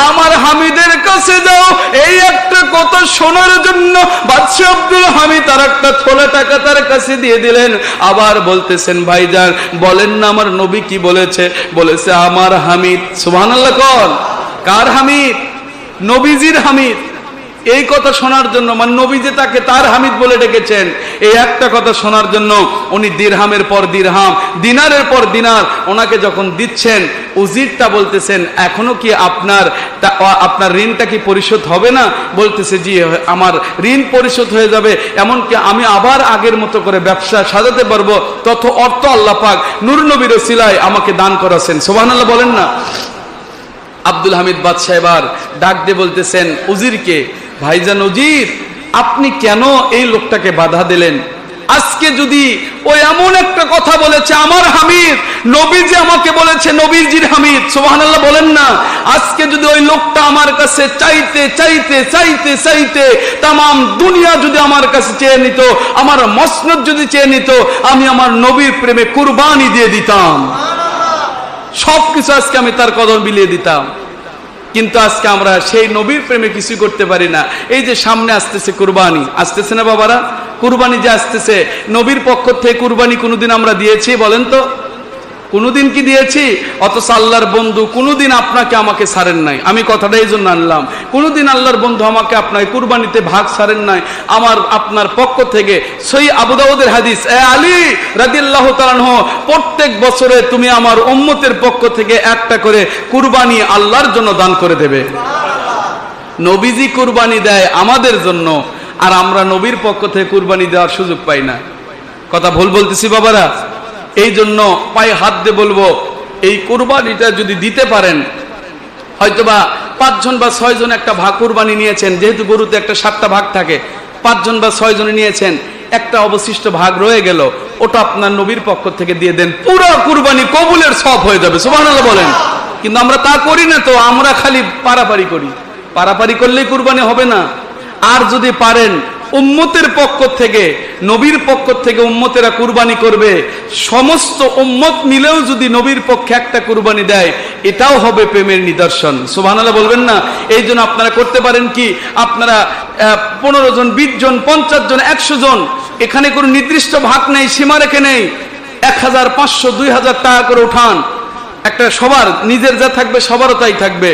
আমার হামিদের কাছে যাও। এই একটা কথা শোনার জন্য বাদশাহ আব্দুল হামিদ আর একটা থলে টাকা তার কাছে দিয়ে দিলেন। আবার বলতেছেন, ভাইজান বলেন না আমার নবী কি বলেছে? বলেছে আমার হামিদ। সুবহানাল্লাহ কোন? কার হামিদ? নবীজির হামিদ। এই কথা শোনার জন্য, মানে নবী যে তাকে তার হামিদ বলে ডেকেছেন, এই একটা কথা শোনার জন্য উনি দিরহামের পর দিরহাম, দিনারের পর দিনার ওনাকে যখন দিচ্ছেন, উজিরটা বলতেছেন, এখনো কি আপনার ঋণটা কি পরিশোধ হবে না? বলতেছে, জি আমার ঋণ পরিশোধ হয়ে যাবে, এমনকি আমি আবার আগের মতো করে ব্যবসা সাজাতে পারবো, তত অর্থ আল্লাহ পাক নূর নবীর ওসিলায় আমাকে দান করাছেন। সুবহানাল্লাহ বলেন না। আব্দুল হামিদ বাদশাহ এবার ডাক দিয়ে বলতেছেন উজিরকে, ভাইজান উজির, আপনি কেন এই লোকটাকে বাধা দিলেন? আজকে যদি ও এমন একটা কথা বলেছে, আমার হামিদ, নবীজি আমাকে বলেছে নবীজির হামিদ, সুবহানাল্লাহ বলেন না। আজকে যদি ওই লোকটা আমার কাছে চাইতে চাইতে চাইতে চাইতে তামাম দুনিয়া যদি আমার কাছে চেয়ে নিত, আমার মসনদ যদি চেয়ে নিত, আমি আমার নবীর প্রেমে কুরবানি দিয়ে দিতাম, সবকিছু আজকে আমি তার কদম বিলিয়ে দিতাম। কিন্তু আজকে আমরা সেই নবীর প্রেমে কিছু করতে পারি না। এই যে সামনে আসতেছে কুরবানি, আসতেছে না বাবারা? কুরবানি যে আসতেছে, নবীর পক্ষ থেকে কুরবানি কোনোদিন আমরা দিয়েছি বলেন তো? কোনোদিন কি দিয়েছি? অথচ আল্লাহর বন্ধু কোনোদিন আপনাকে আমাকে ছাড়েন নাই। আমি কথাটা এই জন্য আনলাম, কোনোদিন আল্লাহর বন্ধু আমাকে আপনাকে কুরবানিতে ভাগ ছাড়েন নাই। আমার আপনার পক্ষ থেকে সহিহ আবু দাউদের হাদিস, এ আলী রাদিয়াল্লাহু তাআলা আনহু, প্রত্যেক বছরে তুমি আমার উম্মতের পক্ষ থেকে একটা করে কুরবানি আল্লাহর জন্য দান করে দেবে। নবীজি কুরবানি দেয় আমাদের জন্য, আর আমরা নবীর পক্ষ থেকে কুরবানি দেওয়ার সুযোগ পাই না। কথা ভুল বলতেছি বাবারা? এই জন্য পায়ে হাত দিয়ে বলবো, এই কুরবানিটা যদি দিতে পারেন, হয়তোবা 5 জন বা 6 জন একটা ভাগ কুরবানি নিয়েছেন, যেহেতু গরুতে একটা 7টা ভাগ থাকে, 5 জন বা 6 জনে নিয়েছেন, একটা অবশিষ্ট ভাগ রয়ে গেল, ওটা আপনার নবীর পক্ষ থেকে দিয়ে দেন, পুরো কুরবানি কবুলের সব হয়ে যাবে। সুবহানাল্লাহ বলেন। কিন্তু আমরা তা করি না তো, আমরা খালি পারাপারি করি। পারাপারি করলেই কুরবানি হবে না। আর যদি পারেন উম্মতের পক্ষ থেকে, নবীর পক্ষ থেকে উম্মতেরা কুরবানি করবে, সমস্ত উম্মত মিলেও যদি নবীর পক্ষে একটা কুরবানি দেয়, এটাও হবে প্রেমের নিদর্শন। সুবহানাল্লাহ বলবেন না? এই জন্য আপনারা করতে পারেন কি, আপনারা 15 জন, 20 জন, 50 জন, 100 জন, এখানে কোনো নির্দিষ্ট ভাগ নেই, সীমা রেখে নেই, 1000, 500, 2000 টাকা করে উঠান। একটা সবার নিজের যা থাকবে সবারও তাই থাকবে।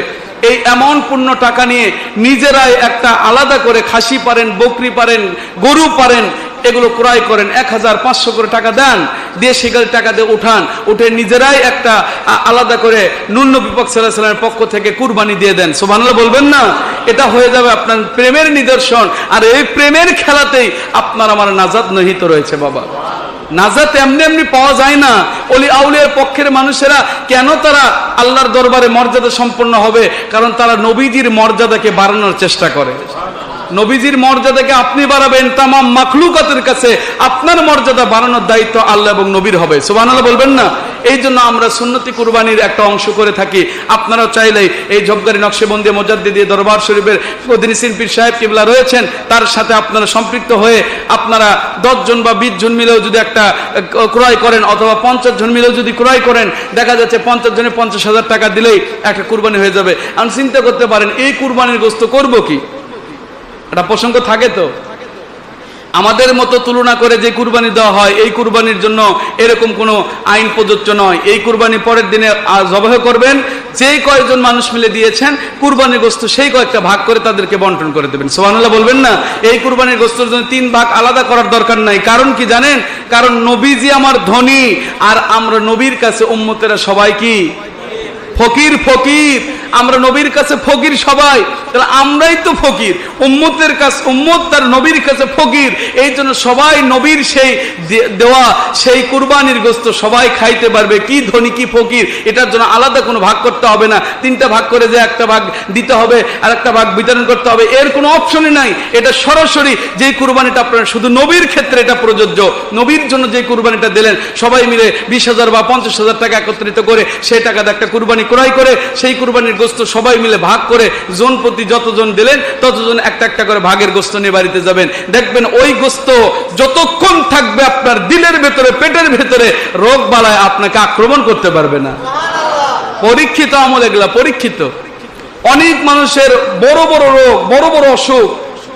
এই এমন পূর্ণ টাকা নিয়ে নিজেরাই একটা আলাদা করে খাসি পারেন, বকরি পারেন, গরু পারেন, এগুলো ক্রয় করেন, 1500 করে টাকা দেন, দিয়ে সেগুলো টাকা দিয়ে উঠান, উঠে নিজেরাই একটা আলাদা করে নূর নবী পাক সাল্লাল্লাহু আলাইহি ওয়াসাল্লামের পক্ষ থেকে কুরবানি দিয়ে দেন। সুবহানাল্লাহ বলবেন না? এটা হয়ে যাবে আপনার প্রেমের নিদর্শন। আর এই প্রেমের খেলাতেই আপনার আমার নাজাত নিহিত রয়েছে বাবা। নাজাত এমনি এমনি পাওয়া যায় না। ওলি আউলিয়ার পক্ষের মানুষেরা কেন তারা আল্লাহর দরবারে মর্যাদা সম্পন্ন হবে? কারণ তারা নবীজির মর্যাদাকে বাড়ানোর চেষ্টা করে। নবীজির মর্যাদাকে আপনি বাড়াবেন, তামাম মাখলুকাতের কাছে আপনার মর্যাদা বাড়ানোর দায়িত্ব আল্লাহ এবং নবীর হবে। সুবহানাল্লাহ বলবেন না? এই জন্য আমরা সুন্নতি কুরবানির একটা অংশ করে থাকি। আপনারাও চাইলেই এই জবগারি নকশেবন্দি মুজাদ্দিদি দরবার শরীফের মদিনী পীর সাহেব কিবলা রয়েছেন, তার সাথে আপনারা সম্পৃক্ত হয়ে আপনারা 10 জন বা 20 জন মিলেও যদি একটা ক্রয় করেন, অথবা 50 জন মিলেও যদি ক্রয় করেন, দেখা যাচ্ছে 50 জনে 50,000 টাকা দিলেই একটা কুরবানি হয়ে যাবে। আপনি চিন্তা করতে পারেন, এই কুরবানির গোশত করব কি? একটা প্রসঙ্গ থাকে তো, আমাদের মতো তুলনা করে যে কুরবানি দেওয়া হয়, এই কুরবানির জন্য এরকম কোনো আইন প্রযোজ্য নয়। এই কুরবানি পরের দিনে জবাহ করবেন, যেই কয়েকজন মানুষ মিলে দিয়েছেন কুরবানির গোশত, সেই কয়েকটা ভাগ করে তাদেরকে বন্টন করে দেবেন। সুবহানাল্লাহ বলবেন না? এই কুরবানির গোশতের জন্য 3 ভাগ আলাদা করার দরকার নাই। কারণ কি জানেন? কারণ নবীজি আমার ধনী, আর আমরা নবীর কাছে উম্মতেরা সবাই কি ফকির। ফকির আমরা নবীর কাছে ফকির সবাই, তাহলে আমরাই তো ফকির। উম্মতের কাছে, উম্মত তার নবীর কাছে ফকির। এই জন্য সবাই নবীর সেই দেওয়া সেই কুরবানির গোশত সবাই খাইতে পারবে। কি ধনী কি ফকির এটার জন্য আলাদা কোনো ভাগ করতে হবে না। 3টা ভাগ করে যে একটা ভাগ দিতে হবে আর একটা ভাগ বিতরণ করতে হবে, এর কোনো অপশনই নাই। এটা সরাসরি যে কুরবানিটা আপনার শুধু নবীর ক্ষেত্রে এটা প্রযোজ্য। নবীর জন্য যে কুরবানিটা দিলেন, সবাই মিলে 20,000 বা 50,000 টাকা একত্রিত করে সেই টাকাতে একটা কুরবানি ক্রয় করে সেই কুরবানির গোশত সবাই মিলে ভাগ করে জন প্রতি যতজন দিলেন ততজন একটা একটা করে ভাগের গোশত নিয়ে বাড়িতে যাবেন। দেখবেন ওই গোশত যতক্ষণ থাকবে আপনার দিলের ভেতরে, পেটের ভেতরে, রোগ বালায় আপনাকে আক্রমণ করতে পারবে না। পরীক্ষিত আমল এগুলা, পরীক্ষিত। অনেক মানুষের বড় বড় রোগ, বড় বড় অসুখ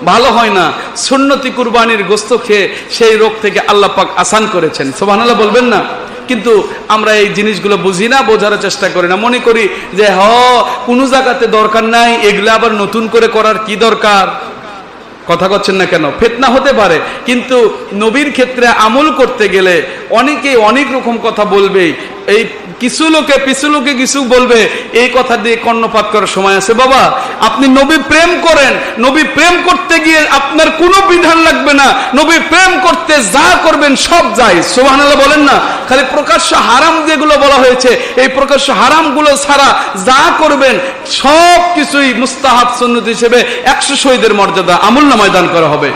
ভালো হয় না, সুন্নতি কুরবানির গোশত খেয়ে সেই রোগ থেকে আল্লাহ পাক আসান করেছেন। সুবহানাল্লাহ বলবেন না? কিন্তু আমরা এই জিনিসগুলো বুঝি না, বোঝার চেষ্টা করি না। মনে করি যে কোনো জায়গাতে দরকার নাই, এগুলো আবার নতুন করে করার কি দরকার? কথা করছেন না কেন? ফিতনা হতে পারে, কিন্তু নবীর ক্ষেত্রে আমল করতে গেলে অনেকে অনেক রকম কথা বলবে। এই কিছু লোকে কিছু বলবে, এই কথা দিয়ে কর্ণপাত করার সময় আছে। বাবা, আপনি নবী প্রেম করেন, নবী প্রেম করতে গিয়ে আপনার কোনো বিধান লাগবে না। নবী প্রেম করতে যা করবেন সব জায়েজ। সুবহানাল্লাহ বলেন না? খালি প্রকাশ্য হারাম যেগুলো বলা হয়েছে, এই প্রকাশ্য হারামগুলো ছাড়া যা করবেন সব কিছুই মুস্তাহাব সুন্নত হিসেবে 100 শহীদের মর্যাদা আমলনামায় দান করা হবে।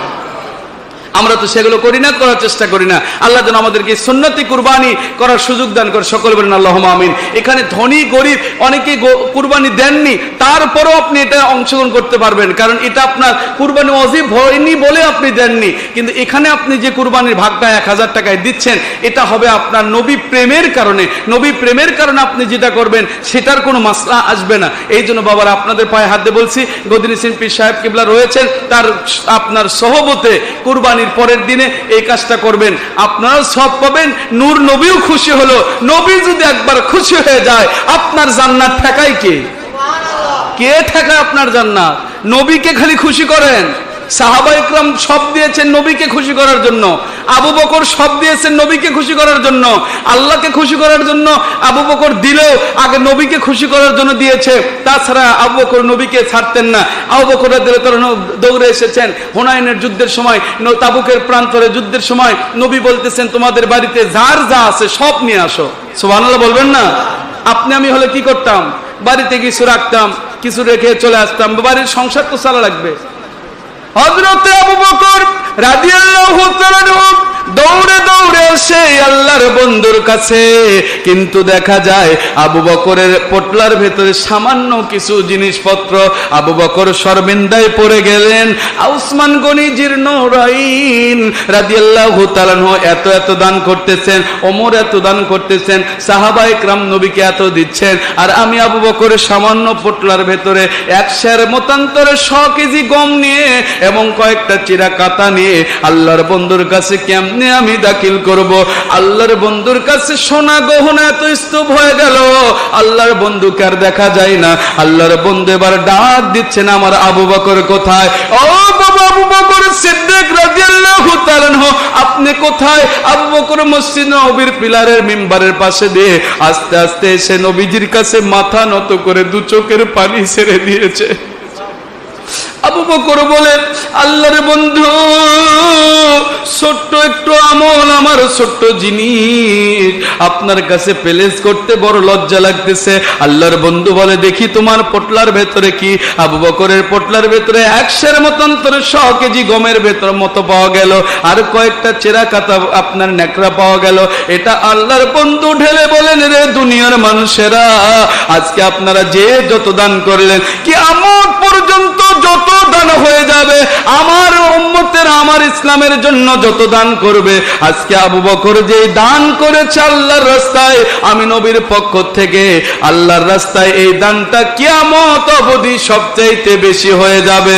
আমরা তো সেগুলো করি না, করার চেষ্টা করি না। আল্লাহ যেন আমাদেরকে সুন্নতি কুরবানি করার সুযোগ দান করে। সকলে বলেন আল্লাহুম্মা আমিন। এখানে ধনী গরিব অনেকেই কুরবানি দেননি, তারপরেও আপনি এটা অংশগ্রহণ করতে পারবেন, কারণ এটা আপনার কুরবানি ওয়াজিব হয়নি বলে আপনি দেননি। কিন্তু এখানে আপনি যে কুরবানির ভাগটা 1000 টাকায় দিচ্ছেন, এটা হবে আপনার নবী প্রেমের কারণে। নবী প্রেমের কারণে আপনি যেটা করবেন সেটার কোনো মাসলা আসবে না। এই জন্য বাবারা, আপনাদের পায়ে হাত দিয়ে বলছি, গদিনী পীর সাহেব কিবলা রয়েছেন, তার আপনার সহবতে কুরবানি বাড়ির পরের দিনে এই কাজটা করবেন, আপনারাও সওয়াব পাবেন, নূর নবীও খুশি হলো। নবী যদি একবার খুশি হয়ে যায়, আপনার জান্নাত ঠেকায় কে? কে ঠেকায় আপনার জান্নাত? নবীকে খালি খুশি করেন। সাহাবা ইকরাম সব দিয়েছেন নবীকে খুশি করার জন্য, আবু বকর সব দিয়েছেন নবীকে খুশি করার জন্য, আল্লাহকে খুশি করার জন্য আবু বকর দিলেও আগে নবীকে খুশি করার জন্য দিয়েছে। তাছাড়া আবু বকর নবীকে ছাড়তেন না। আবু বকর দৌড়ে এসেছেন হুনাইনের যুদ্ধের সময়, তাবুকের প্রান্তরে যুদ্ধের সময়। নবী বলতেছেন তোমাদের বাড়িতে যার যা আছে সব নিয়ে আসো। সুবহানাল্লাহ বলবেন না? আপনি আমি হলে কি করতাম? বাড়িতে কিছু রাখতাম, কিছু রেখে চলে আসতাম, বাড়ির সংসার তো চালা লাগবে। হযরতে আবু বকর রাদিয়াল্লাহু তাআলা দৌড়ে দৌড়ে এসে আল্লাহর বন্ধুর কাছে, কিন্তু দেখা যায় আবু বকরের পোটলার ভেতরে সামান্য কিছু জিনিসপত্র। আবু বকর শর্মিন্দায় পড়ে গেলেন। উসমান গনি জিরনৌরাইন রাদিয়াল্লাহু তাআলা এত এত দান করতেছেন, ওমর এত দান করতেছেন, সাহাবা ইকরাম নবীকে এত দিচ্ছেন, আর আমি আবু বকরের সামান্য পোটলার ভেতরে 1 সের মতান্তরে 100 কেজি গম নিয়ে এবং কয়েকটা চিরা কাতা নিয়ে আল্লাহর বন্ধুর কাছে কেমনে আমি দাখিল করব? আল্লাহর বন্ধুর কাছে সোনা গহনা এত স্তূপ হয়ে গেল, আল্লাহর বন্ধুকে আর দেখা যায় না। আল্লাহর বন্ধু এবার ডাক দিচ্ছেন, আমার আবু বকর কোথায়? ও বাবা আবু বকর সিদ্দিক রাদিয়াল্লাহু তাআলা আপনি কোথায়? আবু বকর মসজিদ নববীর পিলারের মিম্বারের পাশে দিয়ে আস্তে আস্তে এসে নবীজির কাছে মাথা নত করে 2 চোখের পানি ছেড়ে দিয়েছে। আবু বকর বলেন, আল্লাহর বন্ধু ছোট্ট একটু আমল, আমার ছোট্ট জিনিস আপনার কাছে পেলেস করতে বড় লজ্জা লাগতেছে। আল্লাহর বন্ধু বলে, দেখি তোমার পোটলার ভেতরে কি? আবু বকরের পোটলার ভেতরে 1 সের মতান্তরে 100 কেজি গমের ভেতর মতো পাওয়া গেল, আর কয়েকটা চেরা কাতা আপনার নেকড়া পাওয়া গেল। এটা আল্লাহর বন্ধু ঢেলে বলেন, রে দুনিয়ার মানুষেরা, আজকে আপনারা যে যত দান করলেন, কিয়ামত পর্যন্ত যত দান হয়ে যাবে, আমার উম্মতের আমার ইসলামের জন্য যত দান করবে, আজকে আবু বকর যে দান করেছে আল্লাহর রাস্তায়, আমি নবীর পক্ষ থেকে আল্লাহর রাস্তায় এই দানটা কিয়ামত অবধি সবচাইতে বেশি হয়ে যাবে।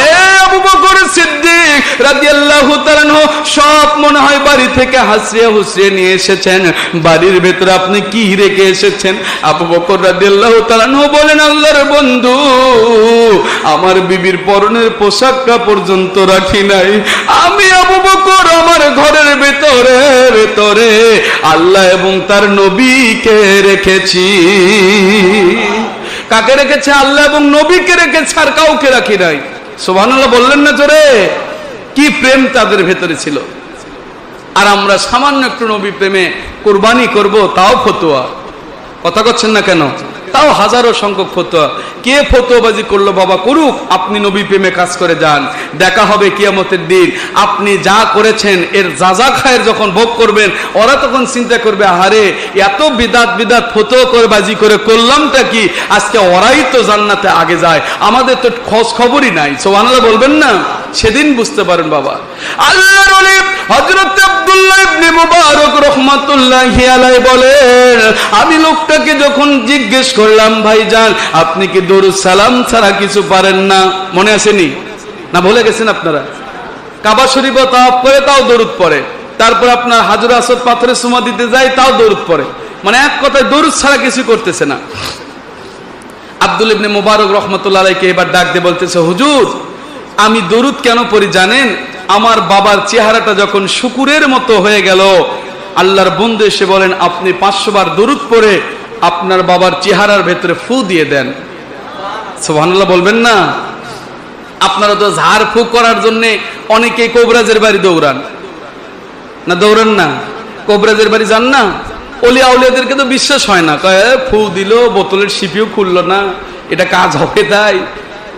এ আবু বকর সিদ্দিক রাদিয়াল্লাহু তাআলা সব মনে হয় বাড়ি থেকে হাসিয়ে হুসিয়ে নিয়ে এসেছেন। বাড়ির ভেতরে আপনি কি রেখে এসেছেন? আবু বকর রাদিয়াল্লাহু তাআলা বলেন, আল্লাহর বন্ধু আমার বিবির পরনের পোশাকটা পর্যন্ত রাখি নাই। আমি আবু বকর আমার ঘরের ভেতরে আল্লাহ এবং তার নবীকে রেখেছি। কাকে রেখেছে? আল্লাহ এবং নবীকে রেখেছে, আর কাউকে রাখি নাই। সুবহানাল্লাহ বললেন না জোরে? কি প্রেম তাদের ভেতরে ছিল। আর আমরা সামান্য একটু নবী প্রেমে কুরবানি করব, তাও ফতোয়া। কথা করছেন না কেন? তাও হাজারো সংখ্যক ফতোয়া। কে ফতোয়াবাজি করলো বাবা করুক, আপনি নবী প্রেমে কাজ করে যান, দেখা হবে কিয়ামতের দিন। আপনি যা করেছেন এর যাজা খায়ের যখন ভোগ করবেন, ওরা তখন চিন্তা করবে, আহারে এত বিদাত ফতোয়া করে বাজি করে করলামটা কি? আজকে ওরাই তো জান্নাতে আগে যায়, আমাদের তো খোঁজ খবরই নাই। সুবহানাল্লাহ বলবেন না? সেদিন বুঝতে পারেন বাবা। আল্লাহর ওলি হযরত আব্দুল্লাহ ইবনে মুবারক রাহমাতুল্লাহি আলাইহি বলেন, আমি লোকটাকে যখন জিজ্ঞেস করলাম, ভাইজান আপনি কি দরুদ সালাম ছাড়া কিছু পারেন না? মনে আসেনি না? ভুলে গেছেন আপনারা? কাবা শরীফ তাওয়াফ করে তাও দরুদ পড়ে, তারপর আপনার হাজর আসওয়াদ পাথরে চুমা দিতে যায় তাও দরুদ পড়ে, মানে এক কথায় দরুদ ছাড়া কিছু করতেছে না। আব্দুল ইবনে মুবারক রাহমাতুল্লাহি আলাইহি এবার ডাক দিয়ে বলতেছে, হুজুর আমি দরুদ কেন পড়ি জানেন? আমার বাবার চেহারাটা যখন শুকুরের মতো হয়ে গেল, আল্লাহর বন্ধু এসে বলেন, আপনি 500 বার দরুদ পড়ে আপনার বাবার চেহারার ভেতরে ফু দিয়ে দেন। সুবহানাল্লাহ বলবেন না? আপনারা তো ঝাড় ফু করার জন্য অনেকেই কবরাজের বাড়ি দৌড়ান না? দৌড়ান না? কবরাজের বাড়ি যান না? ওলিয়া আউলিয়াদেরকে তো বিশ্বাস হয় না, কয় ফু দিল বোতলের শিপিও খুললো না, এটা কাজ হবে তাই।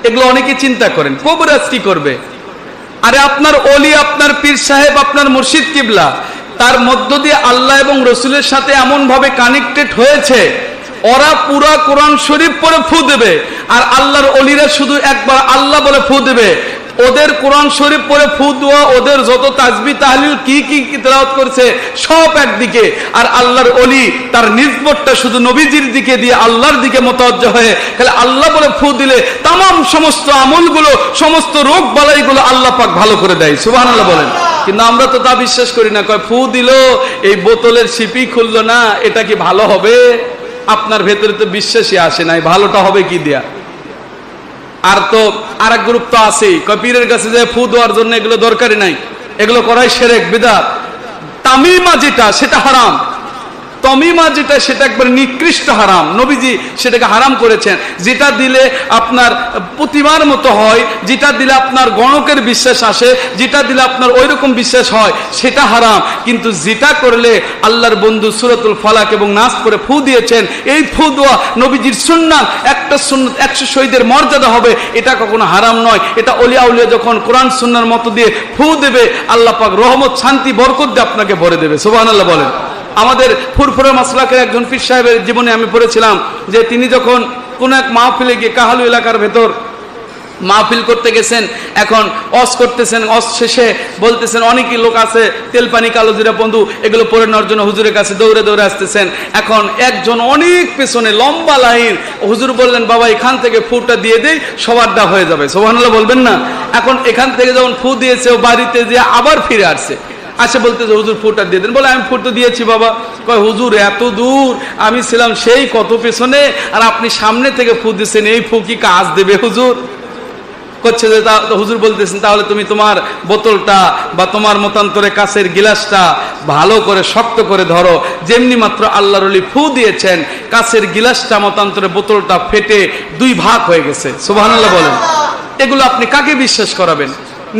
এগুলো অনেকে চিন্তা করেন, কবরাজ কি করবে? আরে আপনার ওলি, আপনার পীর সাহেব, আপনার মুর্শিদ কিবলা, তার মধ্য দিয়ে আল্লাহ এবং রসুলের সাথে এমন ভাবে কানেক্টেড হয়েছে, ওরা পুরা কোরআন শরীফ পড়ে ফু দেবে, আর আল্লাহর ওলিরা শুধু একবার আল্লাহ বলে ফু দেবে। ওদের কোরআন শরীফ পড়ে ফু দেওয়া, ওদের যত তাসবিহ তাহলিল কি কি তেলাওয়াত করছে সব একদিকে, আর আল্লাহর ওলি তার নিসবতটা শুধু নবীজির দিকে দিয়ে আল্লাহর দিকে মুতাওয়াজ্জিহ হয়ে তাহলে আল্লাহ বলে ফু দিলে তামাম সমস্ত আমলগুলো, সমস্ত রোগ বালাইগুলো আল্লাহ পাক ভালো করে দেয়। সুবহানাল্লাহ বলেন। কিন্তু আমরা তো তা বিশ্বাস করি না। কয় ফু দিল, এই বোতলের সিপি খুললো না, এটা কি ভালো হবে? আপনার ভেতরে তো বিশ্বাসই আসে নাই, ভালোটা হবে কি দিয়া? আর তো আরেক গ্রুপ তো আছেই, কয় পীরের কাছে যে ফু দেওয়ার জন্য এগুলো দরকারই নাই, এগুলো করাই শিরক বিদআত। তামিমা যেটা সেটা হারাম, তমিমা যেটা সেটা একবার নিকৃষ্ট হারাম, নবীজি সেটাকে হারাম করেছেন। যেটা দিলে আপনার প্রতিমার মতো হয়, যেটা দিলে আপনার গণকের বিশ্বাস আসে, যেটা দিলে আপনার ওই রকম বিশ্বাস হয়, সেটা হারাম। কিন্তু যেটা করলে আল্লাহর বন্ধু সূরাতুল ফালাক এবং নাস করে ফু দিয়েছেন, এই ফু দেওয়া নবীজির সুন্নাত, একটা সুন্নাত 100 শহীদের মর্যাদা হবে, এটা কখনো হারাম নয়। এটা ওলিয়া উলিয়া যখন কোরআন সুন্নাহর মতো দিয়ে ফু দেবে, আল্লাহ পাক রহমত শান্তি বরকত দিয়ে আপনাকে ভরে দেবে। সুবহানাল্লাহ বলেন। আমাদের ফুরফুরা মাসলাকের একজন পীর সাহেবের জীবনে আমি পড়েছিলাম যে তিনি যখন কোন এক মাহফিলে গিয়ে কাহালু এলাকার ভেতর মাহফিল করতে গেছেন, এখন অস করতেছেন, অস শেষে বলতেছেন অনেকই লোক আছে তেলপানি কালো জিরা বন্ধু এগুলো পরে নেওয়ার জন্য হুজুরের কাছে দৌড়ে দৌড়ে আসতেছেন। এখন একজন অনেক পেছনে লম্বা লাইন, হুজুর বললেন বাবা এখান থেকে ফুটা দিয়ে দেই, সবারটা হয়ে যাবে। সুবহানাল্লাহ বলবেন না? এখন এখান থেকে যখন ফু দিয়েছে, ও বাড়িতে যে আবার ফিরে আসছে, আসে বলতেছে হুজুর ফুটা দিয়ে দেন। বলে আমি ফুটো দিয়েছি বাবা। কয় হুজুর এত দূর, আমি ছিলাম সেই কত পেছনে, আর আপনি সামনে থেকে ফু দিচ্ছেন, এই ফু কি কাজ দেবে হুজুর? করছে যে হুজুর বলতেছেন তাহলে তুমি তোমার বোতলটা বা তোমার মতান্তরে কাচের গিলাসটা ভালো করে শক্ত করে ধরো, যেমনি মাত্র আল্লাহর ওলি ফু দিয়েছেন কাচের গিলাসটা মতান্তরে বোতলটা ফেটে 2 ভাগ হয়ে গেছে। সুবহানাল্লাহ বলেন। এগুলো আপনি কাকে বিশ্বাস করাবেন?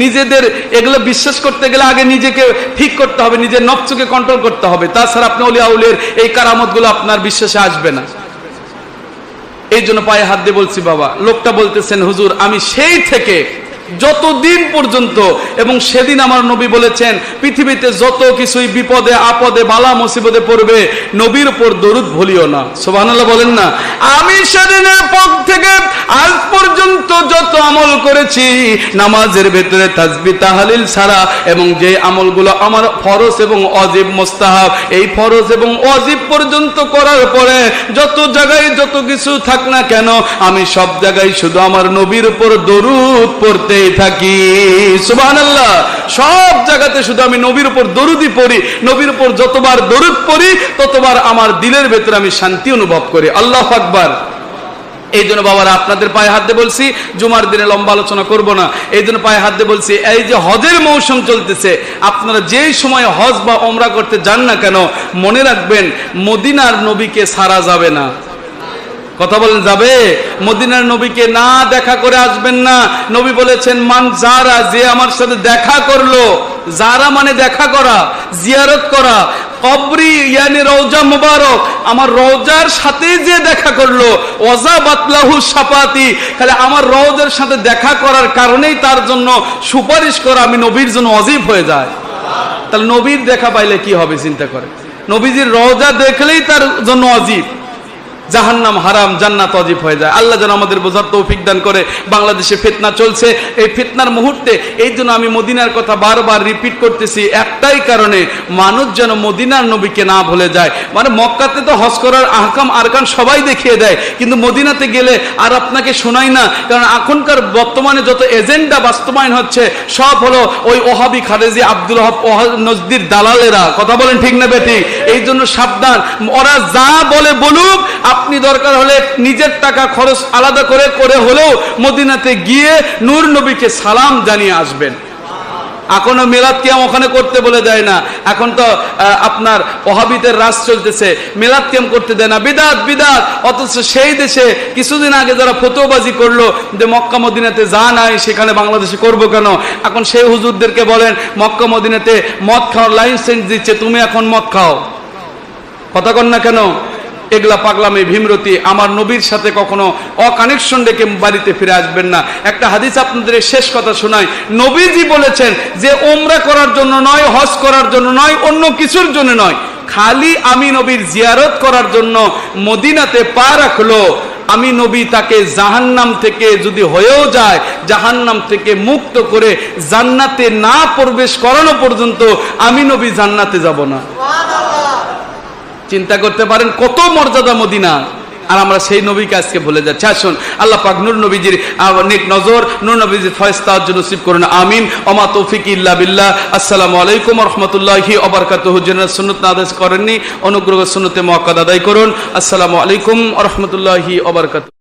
নিজেদের এগুলো বিশ্বাস করতে গেলে আগে নিজেকে ঠিক করতে হবে, নিজের নফসকে কন্ট্রোল করতে হবে, তাছাড়া আপনি ওলিয়া উলিয়ার এই কারামতগুলো আপনার বিশ্বাসে আসবে না। এই জন্য পায়ে হাত দিয়ে বলছি বাবা, লোকটা বলতেছেন হুজুর আমি সেই থেকে যতদিন পর্যন্ত, এবং সেদিন আমার নবী বলেছেন পৃথিবীতে যত কিছুই বিপদে আপদে বালা মুসিবতে পড়বে, নবীর উপর দরুদ ভুলিও না। সুবহানাল্লাহ বলেন না? আমি সেদিনের পর থেকে আজ পর্যন্ত যত আমল করেছি, নামাজের ভেতরে তাসবিহ তাহলিল ছাড়া, এবং যে আমলগুলো আমার ফরজ এবং ওয়াজিব মুস্তাহাব, এই ফরজ এবং ওয়াজিব পর্যন্ত করার পরে যত জায়গায় যত কিছু থাক না কেন, আমি সব জায়গায় শুধু আমার নবীর উপর দরুদ পড়তে থাকি। সুবহানাল্লাহ। সব জায়গাতে শুধু আমি নবীর উপর দরুদই পড়ি, নবীর উপর যতবার দরুদ পড়ি ততবার আমার দিলের ভেতরে আমি শান্তি অনুভব করি। আল্লাহু আকবার। এই জন্য বাবারা আপনাদের পায়ে হাত দিয়ে বলছি, জুমার দিনে লম্বা আলোচনা করব না, এই জন্য পায়ে হাত দিয়ে বলছি, এই যে হজের মৌসুম চলতেছে, আপনারা যেই সময় হজ বা ওমরা করতে যান না কেন, মনে রাখবেন মদিনার নবীকে ছাড়া যাবে না। কথা বলেন যাবে? মদিনার নবীকে না দেখা করে আসবেন না। নবী বলেছেন মান যারা, যে আমার সাথে দেখা করলো, যারা মানে দেখা করা, জিয়ারত করা, কবরি ইয়ানি রওজা মুবারক, আমার রওজার সাথে যে দেখা করলো, ওয়াজাবাত লাহু শাফাতি, তাহলে আমার রওজার সাথে দেখা করার কারণেই তার জন্য সুপারিশ করা আমি নবীর জন্য ওয়াজিব হয়ে যায়। তাহলে নবীর দেখা পাইলে কি হবে চিন্তা করে, নবীজির রওজা দেখলেই তার জন্য ওয়াজিব, জাহান্নাম হারাম, জান্নাত ওয়াজিব হয়ে যায়। আল্লাহ যেন আমাদের বোঝার তৌফিক দান করে। বাংলাদেশে ফিতনা চলছে, এই ফিতনার মুহূর্তে এই জন্য আমি মদিনার কথা বারবার রিপিট করতেছি, একটাই কারণে, মানুষ যেন মদিনার নবীকে না ভুলে যায়। মানে মক্কাতে তো হজ করার আহকাম আরকান সবাই দেখিয়ে দেয়, কিন্তু মদিনাতে গেলে আর আপনাকে শোনাই না, কারণ এখনকার বর্তমানে যত এজেন্ডা বাস্তবায়ন হচ্ছে সব হলো ওই ওহাবি খারেজি আব্দুল ওহাব নজদির দালালেরা। কথা বলেন ঠিক না বেঠিক? এই জন্য সাবধান, ওরা যা বলে বলুক, আপনি দরকার হলে নিজের টাকা খরচ আলাদা করে করে হলেও মদিনাতে গিয়ে নূর নবীকে সালাম জানিয়ে আসবেন। এখনো মিলাদ কিয়াম ওখানে করতে বলে দেয় না, এখন তো আপনার ওহাবিদের রাজ চলতেছে, মিলাদ কিয়াম করতে দেয় না, বিদাত বিদাত। অথচ সেই দেশে কিছুদিন আগে যারা ফতোয়াবাজি করলো যে মক্কা মদিনাতে যা নাই সেখানে বাংলাদেশে করব কেন, এখন সেই হুজুরদেরকে বলেন মক্কা মদিনাতে মদ খাওয়ার লাইসেন্স দিচ্ছে, তুমি এখন মদ খাও, কথা কন না কেন? এগুলা পাগলামি, ভীমরতি। আমার নবীর সাথে কখনো অকানেকশন রেখে বাড়িতে ফিরে আসবেন না। একটা হাদিস আপনাদের শেষ কথা শোনাই, নবীজি বলেছেন যে ওমরা করার জন্য নয়, হজ করার জন্য নয়, অন্য কিছুর জন্য নয়, খালি আমি নবীর জিয়ারত করার জন্য মদিনাতে পা রাখলো, আমি নবী তাকে জাহান্নাম থেকে যদি হয়েও যায়, জাহান্নাম থেকে মুক্ত করে জান্নাতে না প্রবেশ করানো পর্যন্ত আমি নবী জান্নাতে যাব না। চিন্তা করতে পারেন কত মর্যাদা মদিনা, আর আমরা সেই নবীকে আজকে ভুলে যাচ্ছি। আসুন আল্লাহ পাক নূর নবীজির নেক নজর, নূর নবীজির ফয়সালার জন্য নসিব করুন, আমিন। ওমা তৌফিক ইল্লা বিল্লাহ। আসসালামু আলাইকুম ওয়া রাহমাতুল্লাহি ওয়া বারাকাতুহু। যারা সুন্নাত আদায় করেননি, অনুগ্রহ সুন্নতে মুআক্কাদ আদায় করুন। আসসালামু আলাইকুম ওয়া রাহমাতুল্লাহি ওয়া বারাকাতুহু।